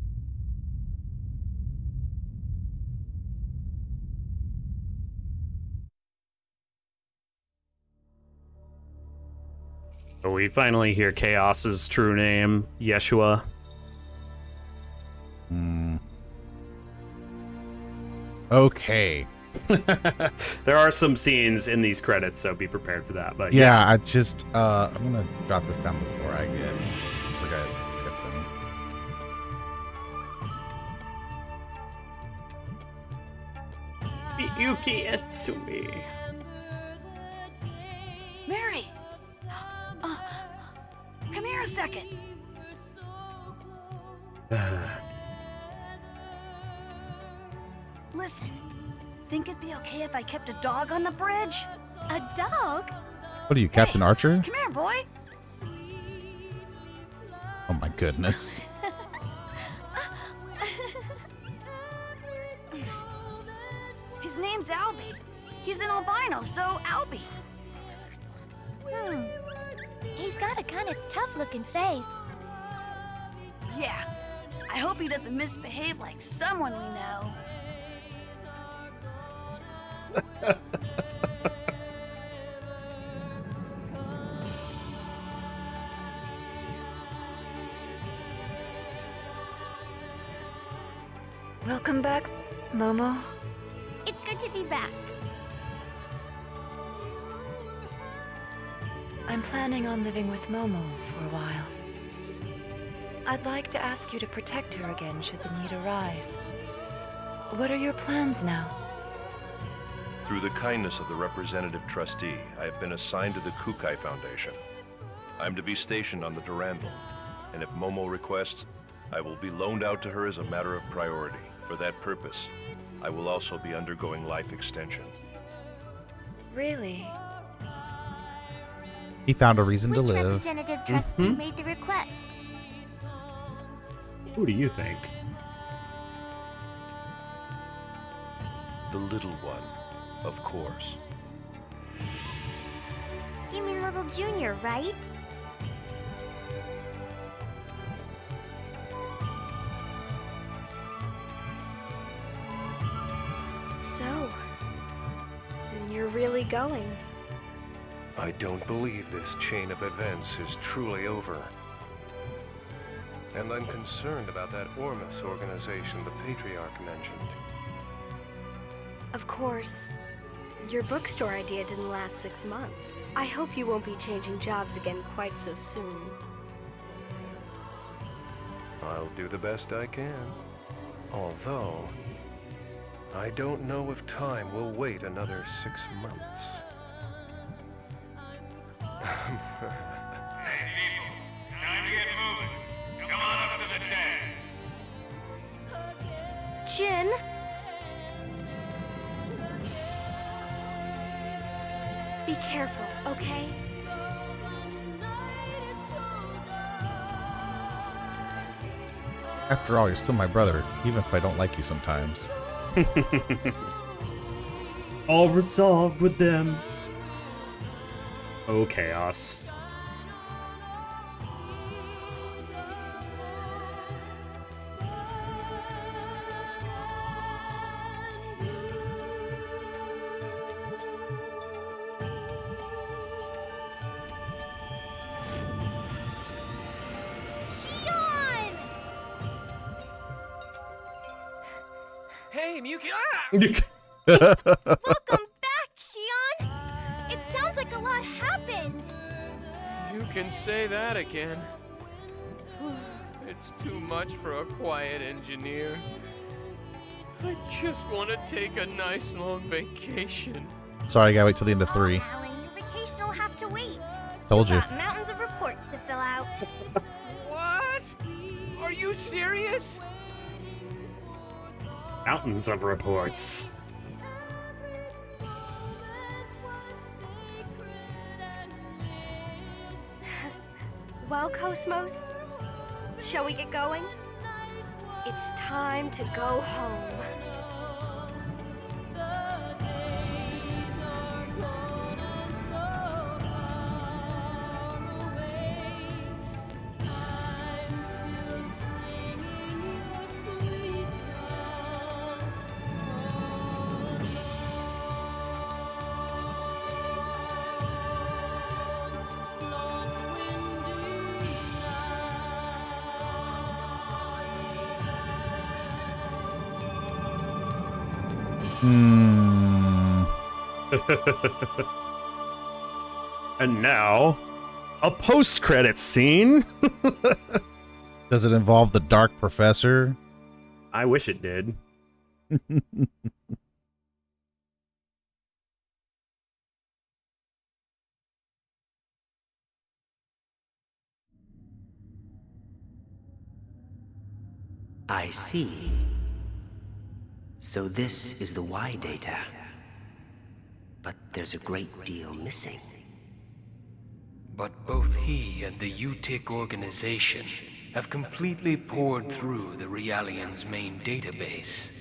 We finally hear Chaos's true name, Yeshua. Okay. There are some scenes in these credits, so be prepared for that. But Yeah, I just I'm gonna jot this down before I forget them. Yuki Estsumi. Mary! Come here a second. Listen, think it'd be okay if I kept a dog on the bridge? A dog? What are you, Captain Archer? Come here, boy. Oh my goodness. His name's Albie. He's an albino, so Albie. He's got a kind of tough-looking face. Yeah. I hope he doesn't misbehave like someone we know. Welcome back, Momo. It's good to be back. I'm planning on living with Momo for a while. I'd like to ask you to protect her again should the need arise. What are your plans now? Through the kindness of the representative trustee, I have been assigned to the Kukai Foundation. I'm to be stationed on the Durandal, and if Momo requests, I will be loaned out to her as a matter of priority. For that purpose, I will also be undergoing life extension. Really? He found a reason to Which live. representative trustee made the request? Who do you think? The little one, of course. You mean little Junior, right? So, you're really going? I don't believe this chain of events is truly over. And I'm concerned about that Ormus organization the Patriarch mentioned. Of course. Your bookstore idea didn't last 6 months. I hope you won't be changing jobs again quite so soon. I'll do the best I can. Although, I don't know if time will wait another 6 months. Hey, people, it's time to get moving. Come on up to the deck. Jin? Be careful, okay? After all, you're still my brother, even if I don't like you sometimes. All resolved with them. Oh, chaos. Hey, Miyuki! Welcome back, Shion! It sounds like a lot happened. You can say that again. It's too much for a quiet engineer. I just want to take a nice long vacation. Sorry, I gotta wait till the end of 3. Alan, your vacation will have to wait. Told you. We've got mountains of reports to fill out. What? Are you serious? Mountains of reports. Well, Kos-mos, shall we get going? It's time to go home. And now, a post-credits scene. Does it involve the Dark Professor? I wish it did. I see. So this is the Y data. But there's a great deal missing. But both he and the UTIC organization have completely poured through the Realian's main database.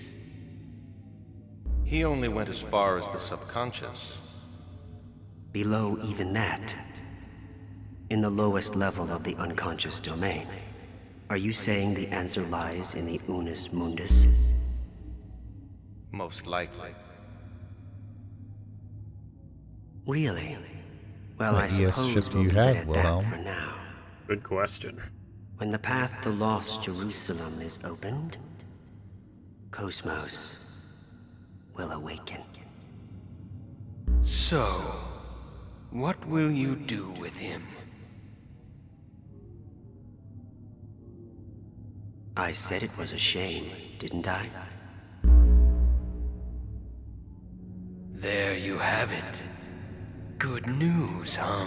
He only went as far as the subconscious. Below even that, in the lowest level of the unconscious domain, are you saying the answer lies in the Unus Mundus? Most likely. Really? Well, What I ES suppose ship do we'll you leave it have, at Wilhelm? that for now. Good question. When the path to lost Jerusalem is opened, Kos-mos will awaken. So, what will you do with him? I said it was a shame, didn't I? There you have it. Good news, huh,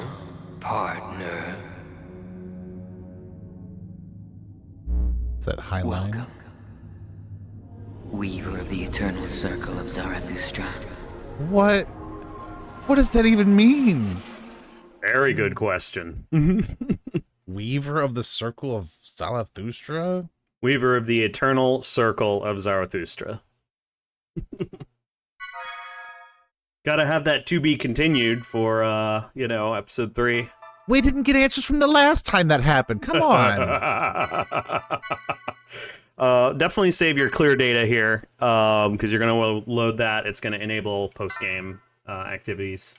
partner? Is that Highline? Welcome. Weaver of the Eternal Circle of Zarathustra. What? What does that even mean? Very good question. Weaver of the Circle of Zarathustra? Weaver of the Eternal Circle of Zarathustra. Gotta have that to be continued for, episode 3. We didn't get answers from the last time that happened. Come on. Definitely save your clear data here, because you're going to load that. It's going to enable post-game activities.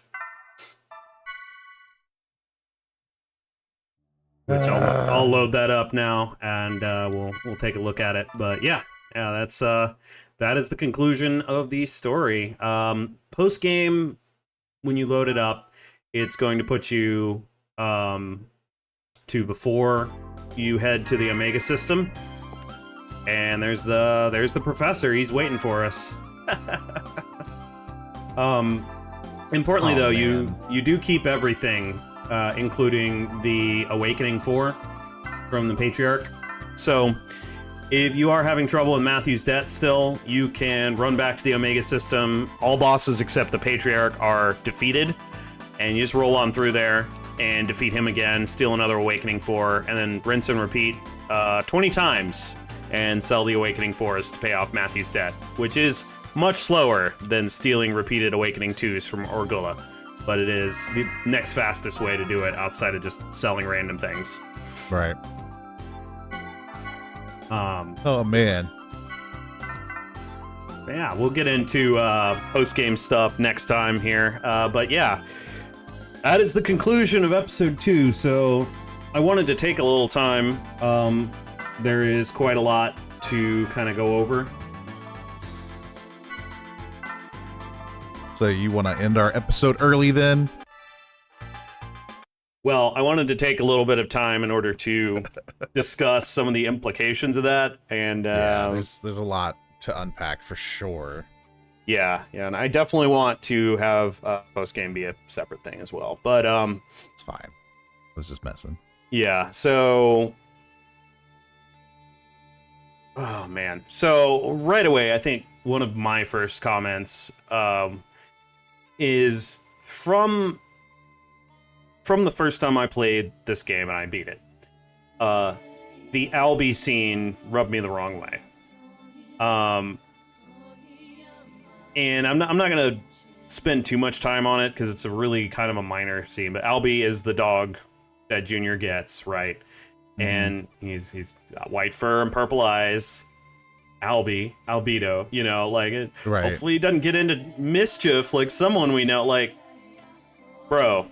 Which I'll load that up now, and we'll take a look at it. But yeah, that is the conclusion of the story. Post-game, when you load it up, it's going to put you to before you head to the Omega system, and there's the professor. He's waiting for us. Importantly, though, you do keep everything, including the Awakening 4 from the Patriarch. So if you are having trouble with Matthew's debt still, you can run back to the Omega system. All bosses except the Patriarch are defeated, and you just roll on through there and defeat him again, steal another Awakening 4, and then rinse and repeat 20 times and sell the Awakening 4s to pay off Matthew's debt, which is much slower than stealing repeated Awakening 2s from Orgullah, but it is the next fastest way to do it outside of just selling random things. Right. Oh, man. Yeah, we'll get into post-game stuff next time here, but yeah. That is the conclusion of episode 2, so I wanted to take a little time. There is quite a lot to kind of go over. So you want to end our episode early then? Well, I wanted to take a little bit of time in order to discuss some of the implications of that, and yeah, there's a lot to unpack for sure. Yeah, and I definitely want to have post-game be a separate thing as well. But it's fine. I was just messing. Yeah, so oh man. So right away, I think one of my first comments is from the first time I played this game and I beat it. The Albie scene rubbed me the wrong way. And I'm not gonna spend too much time on it because it's a really kind of a minor scene. But Albie is the dog that Junior gets, right? Mm-hmm. And he's got white fur and purple eyes. Albedo, right. Hopefully he doesn't get into mischief like someone we know. Like, bro,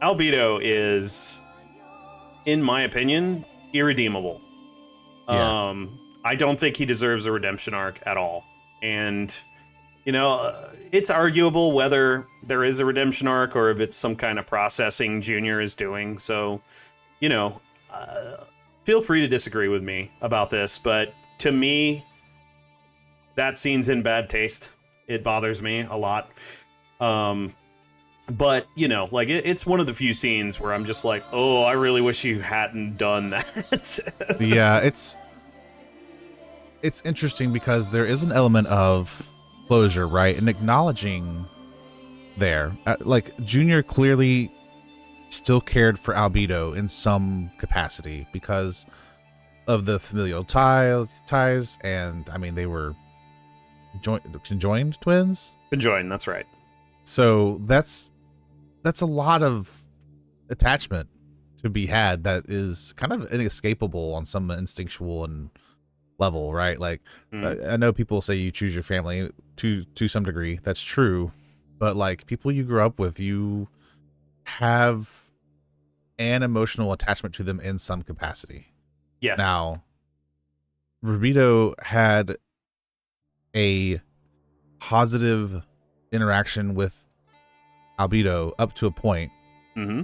Albedo is, in my opinion, irredeemable. Yeah. I don't think he deserves a redemption arc at all. And it's arguable whether there is a redemption arc or if it's some kind of processing Junior is doing. So, feel free to disagree with me about this, but to me, that scene's in bad taste. It bothers me a lot. But, it's one of the few scenes where I'm just like, oh, I really wish you hadn't done that. Yeah, it's interesting because there is an element of closure, right? And acknowledging there. Junior clearly still cared for Albedo in some capacity because of the familial ties, and I mean, they were conjoined twins? Conjoined, that's right. So that's a lot of attachment to be had that is kind of inescapable on some instinctual and level, right? I know people say you choose your family to some degree. That's true, but people you grew up with, you have an emotional attachment to them in some capacity. Yes. Now, Rubido had a positive interaction with Albedo up to a point, mm-hmm.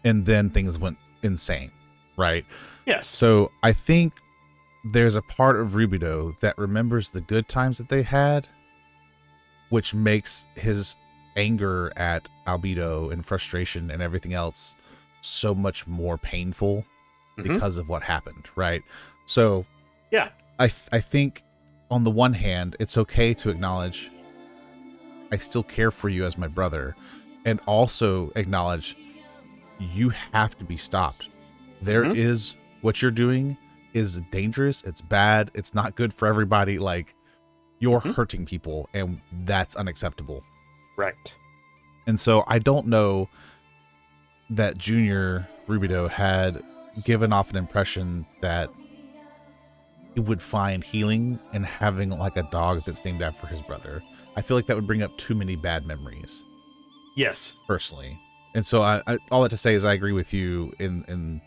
and then things went insane, right? Yes. So I think there's a part of Rubido that remembers the good times that they had, which makes his anger at Albedo and frustration and everything else so much more painful because of what happened, right? So yeah, I think on the one hand, it's okay to acknowledge I still care for you as my brother, and also acknowledge you have to be stopped. There is what you're doing is dangerous. It's bad. It's not good for everybody. Like, you're hurting people, and that's unacceptable. Right. And so I don't know that Junior Rubido had given off an impression that he would find healing in having like a dog that's named after his brother. I feel like that would bring up too many bad memories. Yes. Personally. And so I all that to say is I agree with you in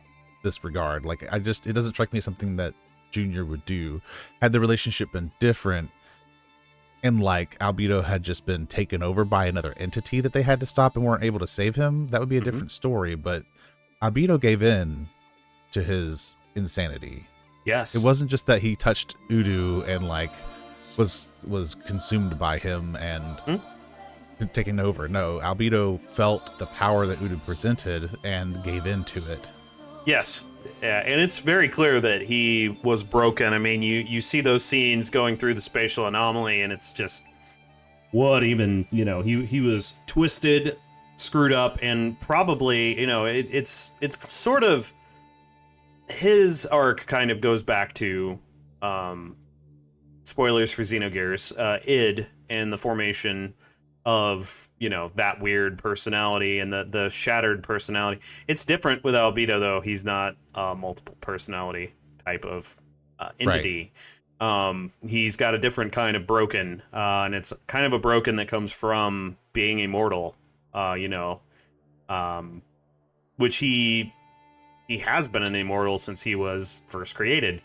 this regard. Like, it doesn't strike me as something that Junior would do. Had the relationship been different, and like Albedo had just been taken over by another entity that they had to stop and weren't able to save him, that would be a different story. But Albedo gave in to his insanity. Yes. It wasn't just that he touched Udu and like was consumed by him and taken over. No, Albedo felt the power that Udu presented and gave in to it. Yes. Yeah, and it's very clear that he was broken. I mean, you see those scenes going through the spatial anomaly, and it's just, what even, he was twisted, screwed up, and probably, it's sort of, his arc kind of goes back to, spoilers for Xenogears, id, and the formation of that weird personality and the shattered personality. It's different with Albedo, though. He's not a multiple personality type of entity. Right. He's got a different kind of broken, and it's kind of a broken that comes from being immortal, which he has been an immortal since he was first created.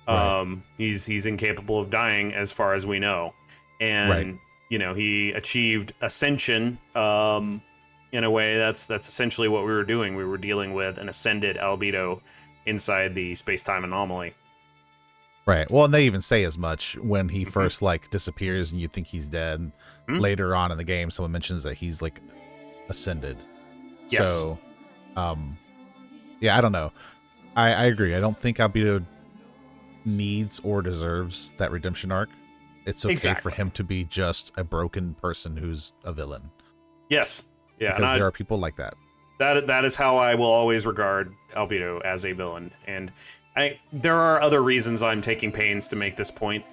Right. He's incapable of dying as far as we know, and right. He achieved ascension in a way that's essentially what we were doing. We were dealing with an ascended Albedo inside the space-time anomaly. Right. Well, and they even say as much when he first like disappears and you think he's dead. Later on in the game, someone mentions that he's like ascended. Yes. So, yeah, I don't know. I agree. I don't think Albedo needs or deserves that redemption arc. It's okay for him to be just a broken person who's a villain. Yes. Yeah. Because there are people like that. That is how I will always regard Albedo, as a villain. And there are other reasons I'm taking pains to make this point.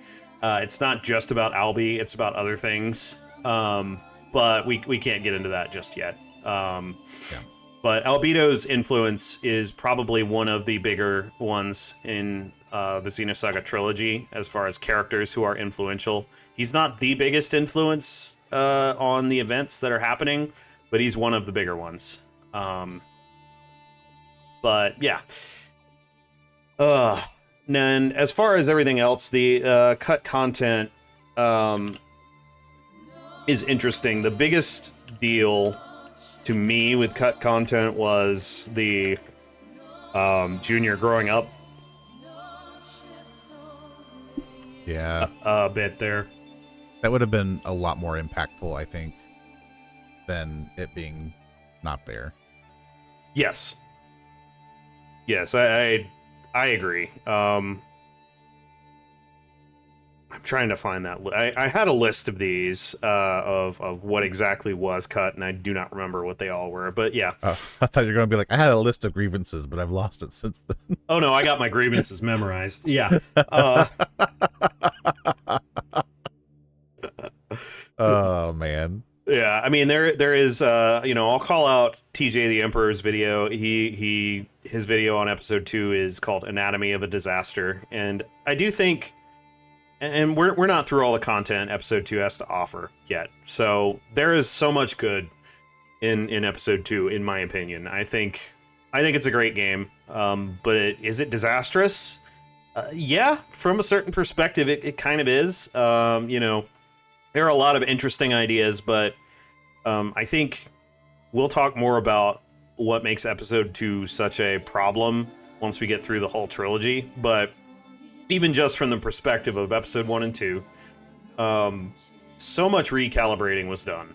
It's not just about Albi, it's about other things. But we can't get into that just yet. Yeah. But Albedo's influence is probably one of the bigger ones in the Xenosaga trilogy, as far as characters who are influential. He's not the biggest influence on the events that are happening, but he's one of the bigger ones. But yeah. And as far as everything else, the cut content is interesting. The biggest deal to me with cut content was the Junior growing up. Yeah. A bit there. That would have been a lot more impactful, I think, than it being not there. Yes. Yes, I agree. I'm trying to find that. I had a list of these of what exactly was cut, and I do not remember what they all were. But yeah. Oh, I thought you were going to be like, I had a list of grievances, but I've lost it since then. Oh, no, I got my grievances memorized. Yeah. Oh, man. Yeah, I mean, there is, I'll call out TJ the Emperor's video. His video on episode 2 is called Anatomy of a Disaster. And I do think, and we're not through all the content episode 2 has to offer yet. So there is so much good in episode 2, in my opinion. I think it's a great game. But is it disastrous? Yeah, from a certain perspective, it kind of is. There are a lot of interesting ideas, but I think we'll talk more about what makes episode 2 such a problem once we get through the whole trilogy. But even just from the perspective of episode 1 and 2, so much recalibrating was done.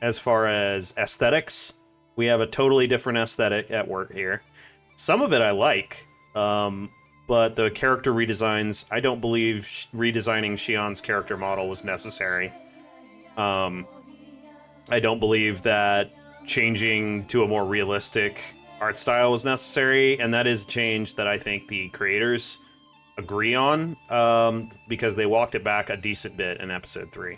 As far as aesthetics, we have a totally different aesthetic at work here. Some of it I like, but the character redesigns, I don't believe redesigning Xion's character model was necessary. I don't believe that changing to a more realistic art style was necessary, and that is a change that I think the creators agree on, because they walked it back a decent bit in episode 3.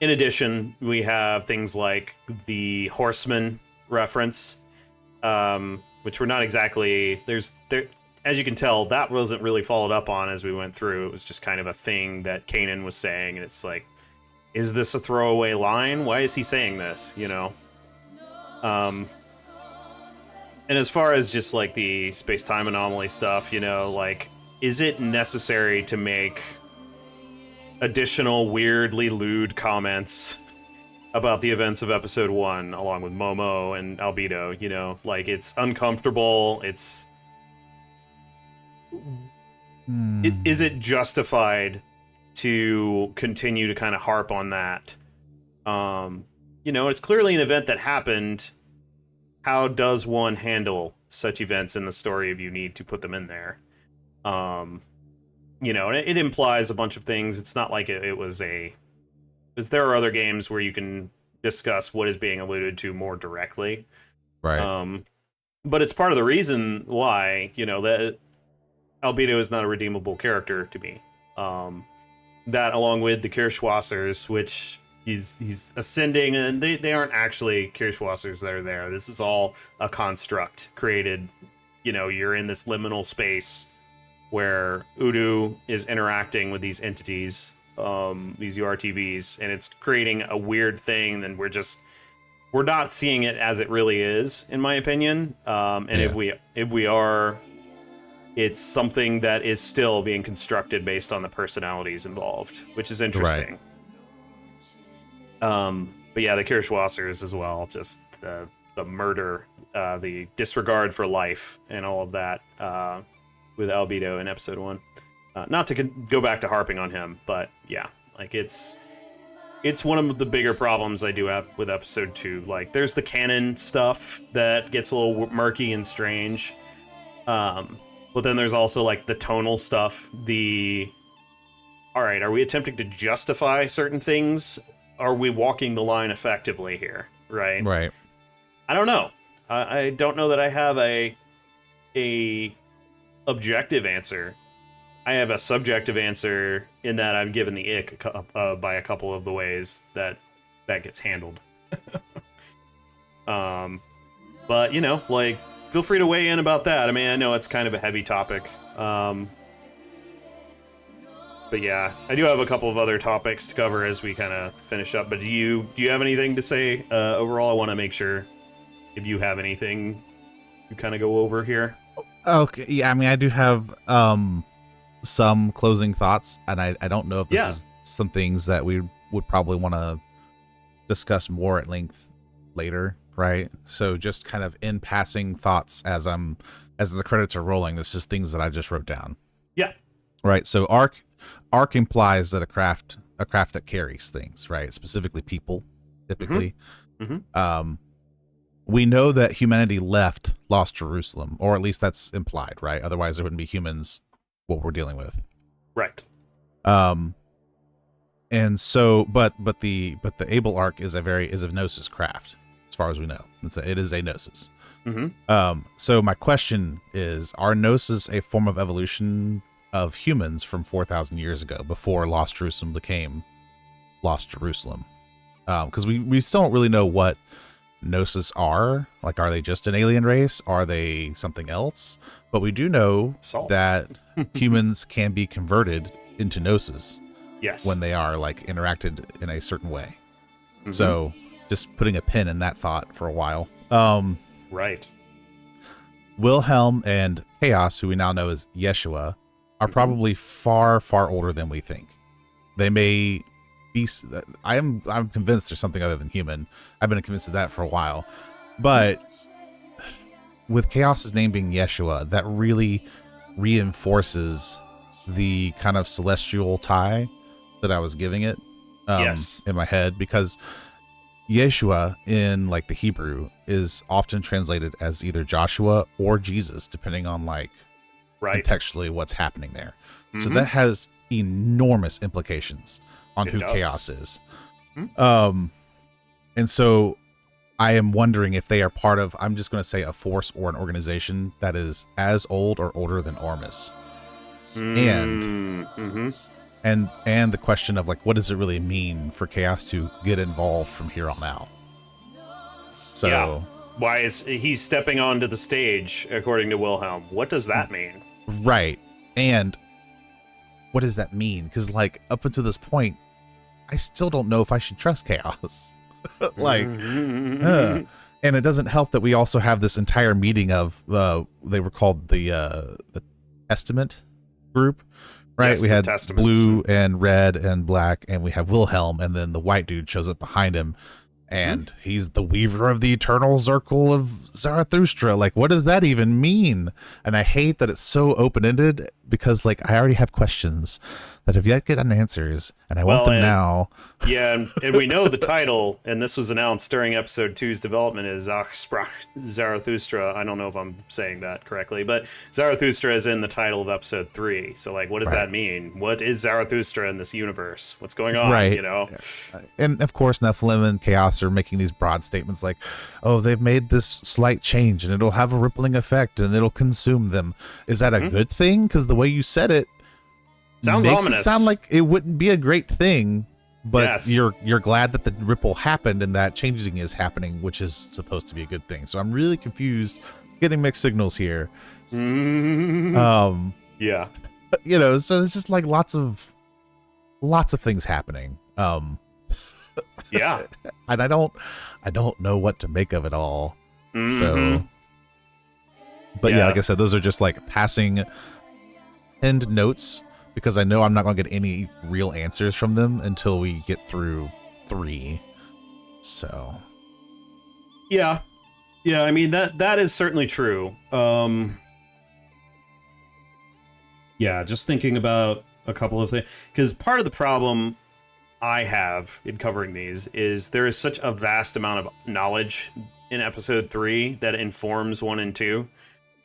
In addition, we have things like the Horseman reference, which were not exactly... as you can tell, that wasn't really followed up on as we went through. It was just kind of a thing that Kanan was saying, and it's like, is this a throwaway line? Why is he saying this, you know? And as far as just, like, the space-time anomaly stuff, you know, like, is it necessary to make additional weirdly lewd comments about the events of episode 1, along with Momo and Albedo, you know? Like, it's uncomfortable, it's... Is it justified to continue to kind of harp on that? You know, it's clearly an event that happened. How does one handle such events in the story if you need to put them in there? You know, it implies a bunch of things. It's not like it was a... Because there are other games where you can discuss what is being alluded to more directly. Right. But it's part of the reason why, you know, that Albedo is not a redeemable character to me. That, along with the Kirschwassers, which he's ascending, and they aren't actually Kirschwassers that are there. This is all a construct created. You know, you're in this liminal space where Udu is interacting with these entities, these URTVs, and it's creating a weird thing, and we're not seeing it as it really is, in my opinion. If we are, it's something that is still being constructed based on the personalities involved, which is interesting. Right. But yeah, the Kirschwassers as well, just the murder, the disregard for life, and all of that with Albedo in episode 1. Not to go back to harping on him, but yeah, like it's one of the bigger problems I do have with episode 2. Like, there's the canon stuff that gets a little murky and strange. But then there's also, like, the tonal stuff. All right, are we attempting to justify certain things? Are we walking the line effectively here? Right? Right. I don't know. I don't know that I have a objective answer. I have a subjective answer in that I'm given the ick by a couple of the ways that gets handled. But, you know, like, feel free to weigh in about that. I mean, I know it's kind of a heavy topic. But yeah, I do have a couple of other topics to cover as we kind of finish up. But do you have anything to say overall? I want to make sure if you have anything you kind of go over here. Okay, yeah, I mean, I do have some closing thoughts, and I don't know if this is some things that we would probably want to discuss more at length later, right? So just kind of in passing thoughts as the credits are rolling. This is things that I just wrote down. Yeah. Right. So arc implies that a craft that carries things, right? Specifically people, typically. Mm-hmm. We know that humanity left Lost Jerusalem, or at least that's implied, right? Otherwise there wouldn't be humans, what we're dealing with. Right. And so, but the Able Arc is a Gnosis craft, as far as we know. It is a Gnosis. Mm-hmm. So my question is, are Gnosis a form of evolution of humans from 4,000 years ago, before Lost Jerusalem became Lost Jerusalem? Because we still don't really know what Gnosis are. Like, are they just an alien race? Are they something else? But we do know that humans can be converted into Gnosis. Yes. When they are, like, interacted in a certain way. Mm-hmm. So just putting a pin in that thought for a while. Right. Wilhelm and Chaos, who we now know as Yeshua, are probably far, far older than we think. They may be... I'm convinced there's something other than human. I've been convinced of that for a while. But with Chaos's name being Yeshua, that really reinforces the kind of celestial tie that I was giving it in my head, because Yeshua in, like, the Hebrew is often translated as either Joshua or Jesus, depending on, like, contextually what's happening there. Mm-hmm. So that has enormous implications on It who does. Chaos is. And so I am wondering if they are part of, I'm just going to say, a force or an organization that is as old or older than Ormus. And the question of, like, what does it really mean for Chaos to get involved from here on out? So yeah. Why is he stepping onto the stage, according to Wilhelm? What does that mean? Right. And what does that mean? Because, like, up until this point, I still don't know if I should trust Chaos. And it doesn't help that we also have this entire meeting of, they were called the Testament group, right? Yes, we the had Testaments. blue and red and black, and we have Wilhelm, and then the white dude shows up behind him. And he's the weaver of the eternal circle of Zarathustra. Like, what does that even mean? And I hate that it's so open-ended because, like, I already have questions that have yet to get answers, and I want them now. Yeah, and we know the title, and this was announced during episode 2's development, is Ach sprach Zarathustra. I don't know if I'm saying that correctly, but Zarathustra is in the title of episode 3. So, like, what does that mean? What is Zarathustra in this universe? What's going on, right. you know? And, of course, Nephilim and Chaos are making these broad statements like, oh, they've made this slight change, and it'll have a rippling effect, and it'll consume them. Is that a good thing? Because the way you said it sounds makes ominous. It sound like it wouldn't be a great thing, but yes. you're glad that the ripple happened and that changing is happening, which is supposed to be a good thing. So I'm really confused, getting mixed signals here. Yeah, you know, so it's just like lots of things happening. Yeah, and I don't know what to make of it all. So, but yeah, like I said, those are just like passing end notes, because I know I'm not going to get any real answers from them until we get through 3. So, yeah, I mean, that is certainly true. Yeah, just thinking about a couple of things, because part of the problem I have in covering these is there is such a vast amount of knowledge in episode 3 that informs 1 and 2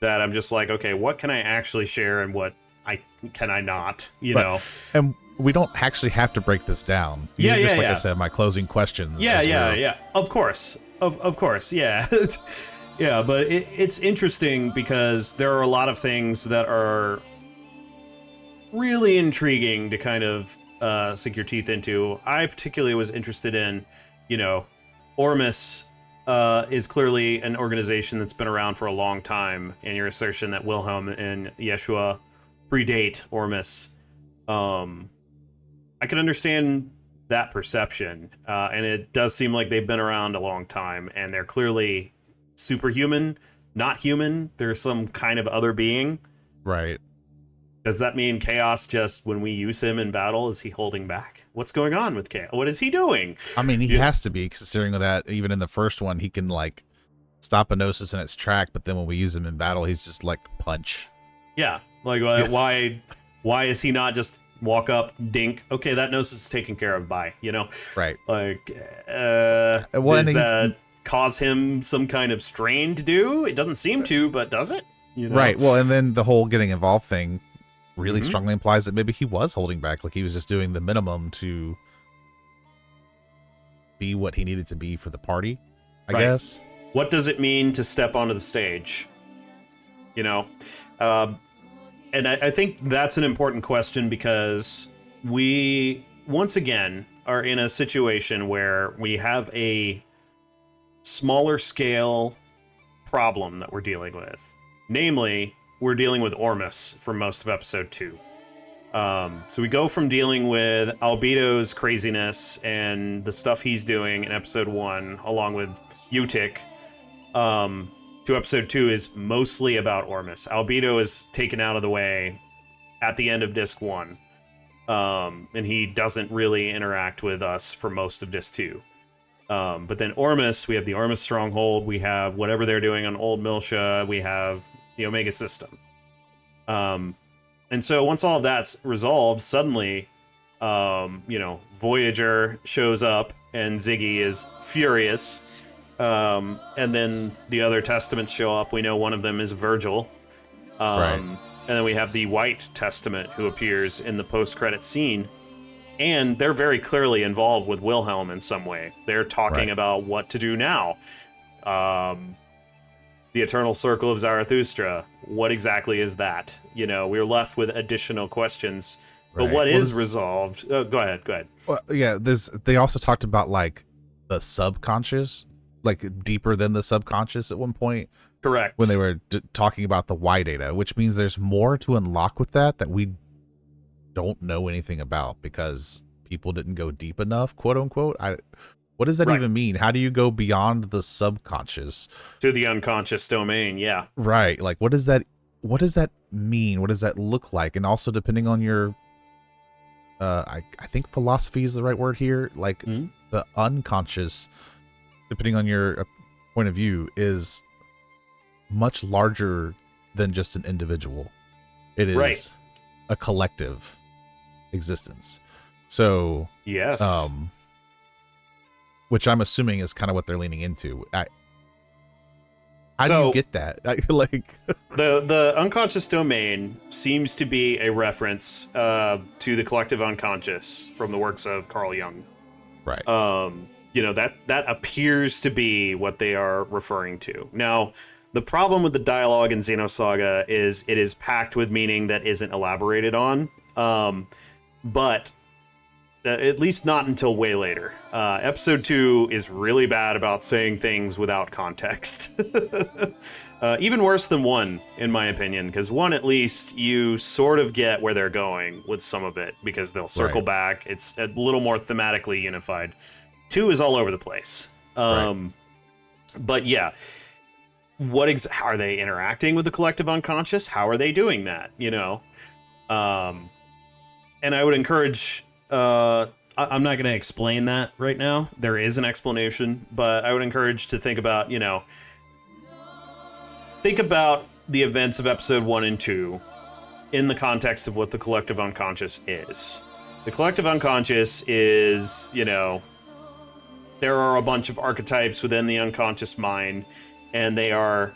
that I'm just like, okay, what can I actually share and what can I not, you know? And we don't actually have to break this down. Yeah, just like I said, my closing questions. Yeah. Of course. Of course, yeah. Yeah, but it's interesting because there are a lot of things that are really intriguing to kind of sink your teeth into. I particularly was interested in, you know, Ormus is clearly an organization that's been around for a long time, and your assertion that Wilhelm and Yeshua predate Ormus. I can understand that perception, and it does seem like they've been around a long time, and they're clearly superhuman, not human. They're some kind of other being. Right. Does that mean Chaos just, when we use him in battle, is he holding back? What's going on with Chaos? What is he doing? I mean, he has to be, considering that even in the first one, he can, like, stop a Gnosis in its track, but then when we use him in battle, he's just like, punch. Yeah. Like, why is he not just walk up, dink, okay, that Gnosis is taken care of, bye, you know? Right. Like, does that cause him some kind of strain to do? It doesn't seem to, but does it? You know? Right. Well, and then the whole getting involved thing really strongly implies that maybe he was holding back, like he was just doing the minimum to be what he needed to be for the party, I guess. What does it mean to step onto the stage? You know? And I think that's an important question, because we, once again, are in a situation where we have a smaller scale problem that we're dealing with. Namely, we're dealing with Ormus for most of episode 2. So we go from dealing with Albedo's craziness and the stuff he's doing in episode 1, along with Utic, to episode 2 is mostly about Ormus. Albedo is taken out of the way at the end of disc 1. And he doesn't really interact with us for most of disc 2. But then Ormus, we have the Ormus Stronghold, we have whatever they're doing on Old Miltia, we have the Omega System. And so once all of that's resolved, suddenly, you know, Voyager shows up and Ziggy is furious. And then the other Testaments show up. We know one of them is Virgil. Right. And then we have the White Testament, who appears in the post-credit scene. And they're very clearly involved with Wilhelm in some way. They're talking about what to do now. The Eternal Circle of Zarathustra. What exactly is that? You know, we're left with additional questions. But what is resolved? Go ahead. Well, yeah, they also talked about like the subconscious, like deeper than the subconscious at one point. Correct. When they were talking about the Y data, which means there's more to unlock with that we don't know anything about because people didn't go deep enough, quote unquote. What does that even mean? How do you go beyond the subconscious to the unconscious domain? Yeah. Right. Like, what does that mean? What does that look like? And also depending on your, I think philosophy is the right word here. Like the unconscious, depending on your point of view, is much larger than just an individual. It is a collective existence. So yes, which I'm assuming is kind of what they're leaning into. How do you get that? Like the unconscious domain seems to be a reference to the collective unconscious from the works of Carl Jung. Right. You know, that appears to be what they are referring to. Now, the problem with the dialogue in Xenosaga is it is packed with meaning that isn't elaborated on. But at least not until way later. Episode 2 is really bad about saying things without context. Even worse than 1, in my opinion, because 1, at least, you sort of get where they're going with some of it, because they'll circle back. It's a little more thematically unified. 2 is all over the place. But yeah, are they interacting with the collective unconscious? How are they doing that, you know? And I would encourage... I'm not going to explain that right now. There is an explanation, but I would encourage to think about, think about the events of episode 1 and 2 in the context of what the collective unconscious is. The collective unconscious is, there are a bunch of archetypes within the unconscious mind, and there's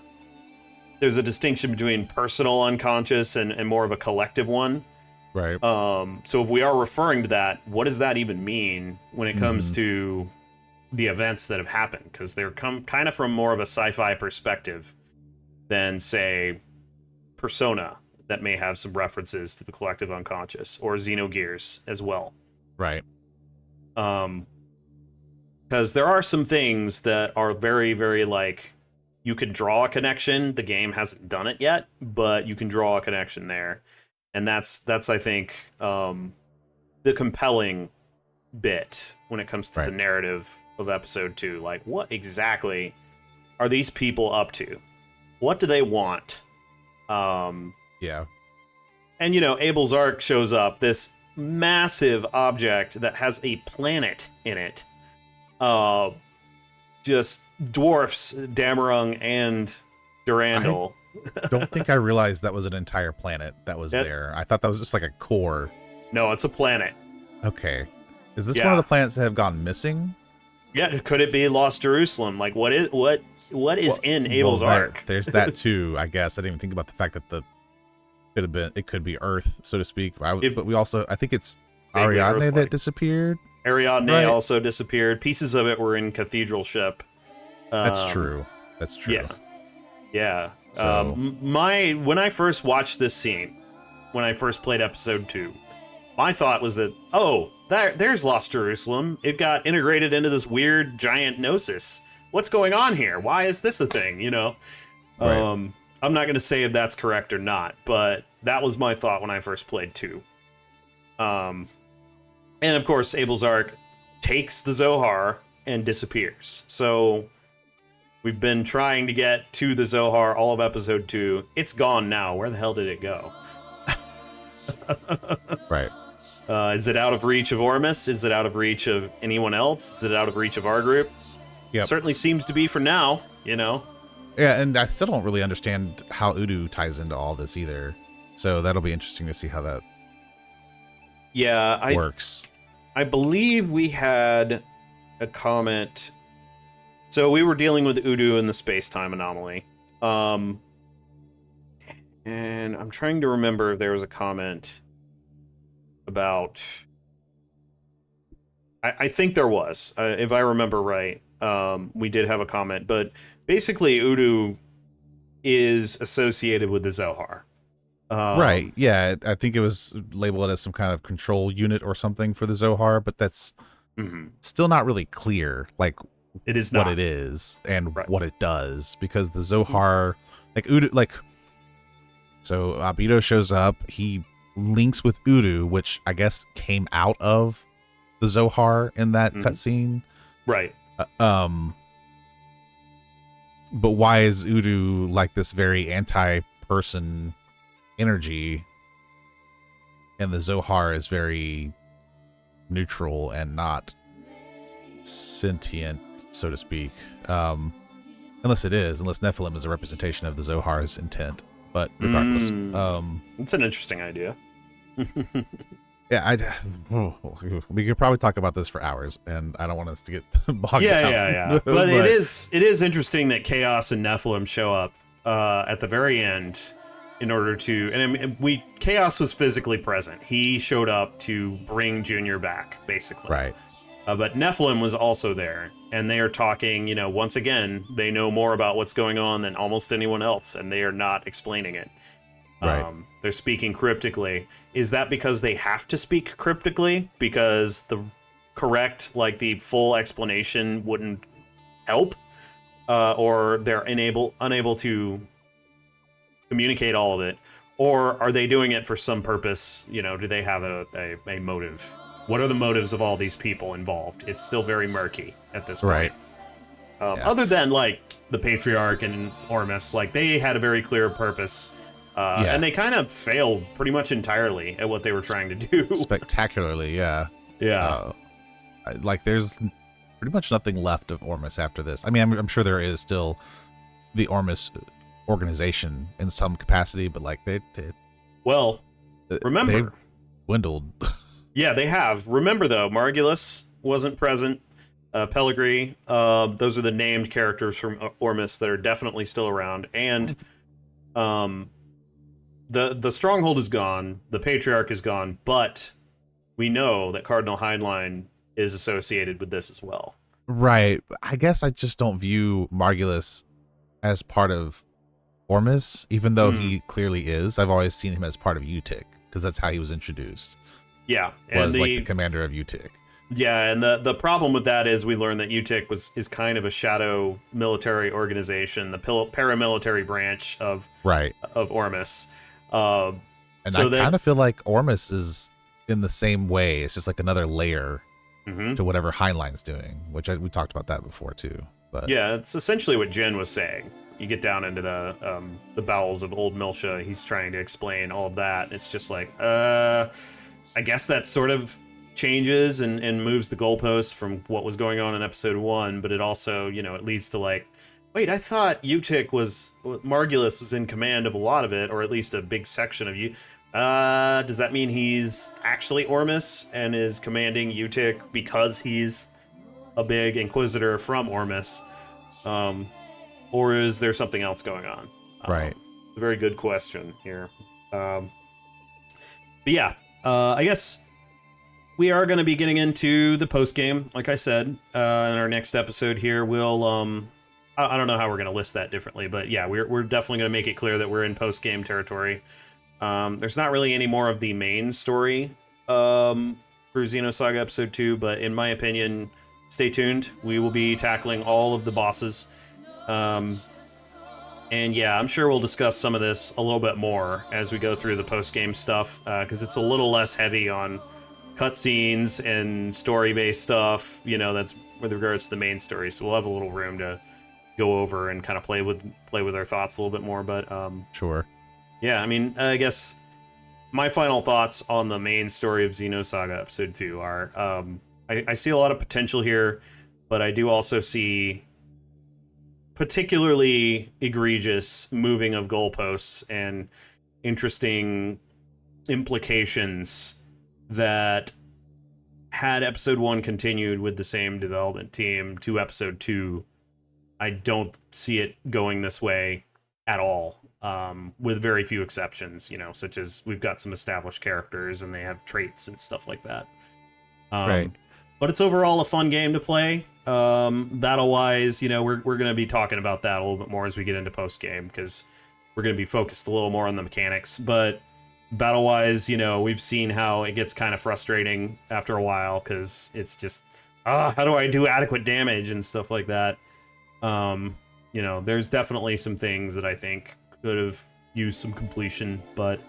a distinction between personal unconscious and more of a collective one. Right. So if we are referring to that, what does that even mean when it comes to the events that have happened? Because they're kind of from more of a sci-fi perspective than, say, Persona, that may have some references to the collective unconscious, or Xenogears as well. Right. Because there are some things that are very, very, like, you could draw a connection. The game hasn't done it yet, but you can draw a connection there. And that's I think, the compelling bit when it comes to the narrative of episode 2. Like, what exactly are these people up to? What do they want? Yeah. And, Abel's Ark shows up, this massive object that has a planet in it. Just dwarfs Damarung and Durandal. I don't think I realized that was an entire planet that was there. I thought that was just like a core. No, it's a planet. Okay. Is this one of the planets that have gone missing? Yeah, could it be Lost Jerusalem? Like, what is in Abel's Ark? There's that too, I guess. I didn't even think about the fact that it could be Earth, so to speak. But we also, I think it's Ariadne that disappeared. Ariadne also disappeared. Pieces of it were in Cathedral Ship. That's true. Yeah. So. When I first watched this scene, when I first played episode 2, my thought was that, there's Lost Jerusalem. It got integrated into this weird giant gnosis. What's going on here? Why is this a thing? I'm not going to say if that's correct or not, but that was my thought when I first played 2. And of course, Abel's Ark takes the Zohar and disappears. So we've been trying to get to the Zohar all of episode 2. It's gone now. Where the hell did it go? Right. Is it out of reach of Ormus? Is it out of reach of anyone else? Is it out of reach of our group? Yeah. Certainly seems to be for now, Yeah, and I still don't really understand how Udu ties into all this either. So that'll be interesting to see how that works. I believe we had a comment. So we were dealing with Udu and the space-time anomaly. And And I'm trying to remember if there was a comment about... I think there was, if I remember right. We did have a comment, but basically Udu is associated with the Zohar. Right, yeah, I think it was labeled as some kind of control unit or something for the Zohar, but that's still not really clear, like, it is what not. it is and what it does, because the Zohar, like, Udu, like, so Abito shows up, he links with Udu, which I guess came out of the Zohar in that cutscene. Right. But why is Udu like this very anti-person energy, and the Zohar is very neutral and not sentient, so to speak? Unless Nephilim is a representation of the Zohar's intent. But regardless, it's an interesting idea. Yeah, we could probably talk about this for hours, and I don't want us to get bogged down. Yeah. But it is interesting that Chaos and Nephilim show up at the very end in order to, and I mean, Chaos was physically present. He showed up to bring Junior back, basically. Right. But Nephilim was also there, and they are talking. Once again, they know more about what's going on than almost anyone else, and they are not explaining it. Right. They're speaking cryptically. Is that because they have to speak cryptically? Because the full explanation wouldn't help? Or they're unable to communicate all of it? Or are they doing it for some purpose? Do they have a motive? What are the motives of all these people involved? It's still very murky at this point. Right. Other than, the Patriarch and Ormus, they had a very clear purpose. And they kind of failed pretty much entirely at what they were trying to do. Spectacularly, yeah. Yeah. There's pretty much nothing left of Ormus after this. I mean, I'm sure there is still the Ormus organization in some capacity, but remember, they've dwindled. Yeah, they have. Remember, though, Margulis wasn't present. Pellegrini, those are the named characters from Ormus that are definitely still around. And the Stronghold is gone, the Patriarch is gone, but we know that Cardinal Heinlein is associated with this as well. Right. I guess I just don't view Margulis as part of Ormus, even though he clearly is. I've always seen him as part of UTIC, because that's how he was introduced. Yeah. Was the commander of UTIC. Yeah, and the problem with that is we learned that UTIC is kind of a shadow military organization, the paramilitary branch of Ormus. And I kind of feel like Ormus is in the same way. It's just like another layer to whatever Heinlein's doing, which we talked about that before too. But yeah, it's essentially what Jen was saying. You get down into the bowels of Old Miltia. He's trying to explain all of that. It's just I guess that sort of changes and moves the goalposts from what was going on in episode 1, but it also, it leads to wait, I thought UTIC Margulis was in command of a lot of it, or at least a big section of you. Does that mean he's actually Ormus and is commanding UTIC because he's a big Inquisitor from Ormus? Or is there something else going on? Right. A very good question here. But yeah, I guess we are going to be getting into the post game, like I said, in our next episode here. We'll I don't know how we're going to list that differently, but yeah, we're definitely going to make it clear that we're in post game territory. There's not really any more of the main story for Xenosaga episode 2, but in my opinion, stay tuned. We will be tackling all of the bosses. And yeah, I'm sure we'll discuss some of this a little bit more as we go through the post-game stuff, because it's a little less heavy on cutscenes and story-based stuff, that's with regards to the main story. So we'll have a little room to go over and kind of play with our thoughts a little bit more. But sure. Yeah, I mean, I guess my final thoughts on the main story of Xenosaga episode 2 are, I see a lot of potential here, but I do also see particularly egregious moving of goalposts and interesting implications that, had episode 1 continued with the same development team to episode 2, I don't see it going this way at all. with very few exceptions, you know, such as we've got some established characters and they have traits and stuff like that. Right. But it's overall a fun game to play. Battle-wise, you know, we're going to be talking about that a little bit more as we get into post-game, because we're going to be focused a little more on the mechanics. But battle-wise, you know, we've seen how it gets kind of frustrating after a while, because it's just, how do I do adequate damage and stuff like that. You know, there's definitely some things that I think could have used some completion, but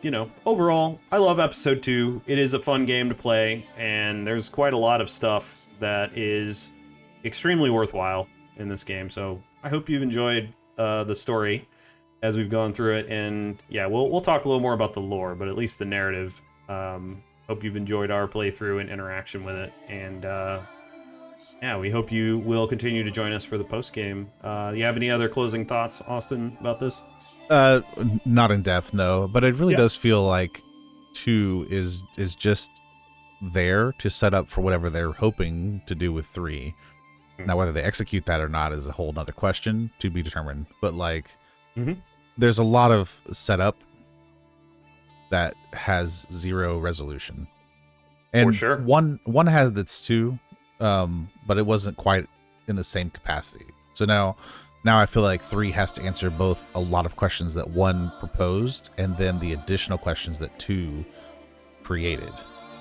you know, overall, I love episode 2. It is a fun game to play, and there's quite a lot of stuff that is extremely worthwhile in this game. So I hope you've enjoyed the story as we've gone through it, and yeah, we'll talk a little more about the lore, but at least the narrative. Hope you've enjoyed our playthrough and interaction with it, and yeah, we hope you will continue to join us for the post game. You have any other closing thoughts, Austin, about this? Not in depth, no, but it really does feel like 2 is just there to set up for whatever they're hoping to do with 3. Now, whether they execute that or not is a whole nother question to be determined. But like, there's a lot of setup that has zero resolution, and for sure, one has this too, but it wasn't quite in the same capacity. So now I feel like 3 has to answer both a lot of questions that 1 proposed and then the additional questions that 2 created.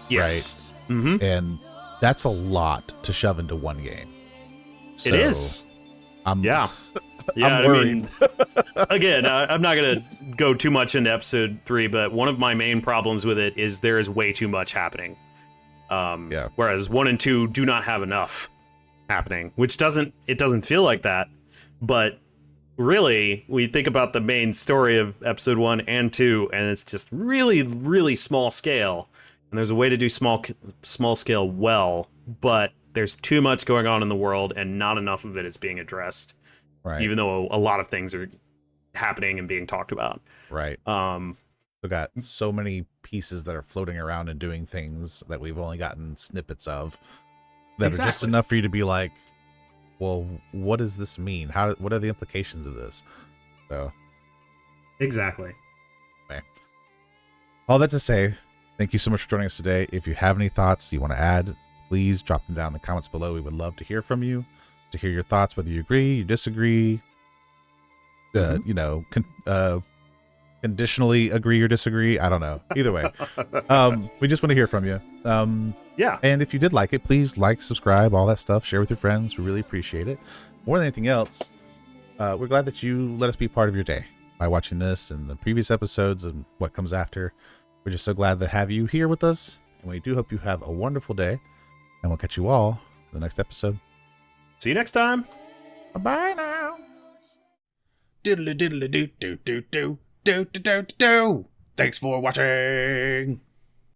Yes. Right? And that's a lot to shove into one game. So it is. Yeah, I'm worried. I mean, again, I'm not going to go too much into episode 3, but one of my main problems with it is there is way too much happening. Whereas 1 and 2 do not have enough happening, which doesn't feel like that. But really, we think about the main story of episode 1 and 2, and it's just really, really small scale. And there's a way to do small scale well, but there's too much going on in the world, and not enough of it is being addressed. Right. Even though a lot of things are happening and being talked about. Right. We got so many pieces that are floating around and doing things that we've only gotten snippets of that are just enough for you to be like, well, what does this mean? What are the implications of this? So exactly. Okay. All that to say, thank you so much for joining us today. If you have any thoughts you want to add, please drop them down in the comments below. We would love to hear from you, to hear your thoughts, whether you agree, you disagree, you know, conditionally agree or disagree. I don't know. Either way, we just want to hear from you. Yeah. And if you did like it, please like, subscribe, all that stuff. Share with your friends. We really appreciate it. More than anything else, we're glad that you let us be part of your day by watching this and the previous episodes and what comes after. We're just so glad to have you here with us, and we do hope you have a wonderful day, and we'll catch you all in the next episode. See you next time. Bye now. Diddly diddly do do do do do do do do. Thanks for watching.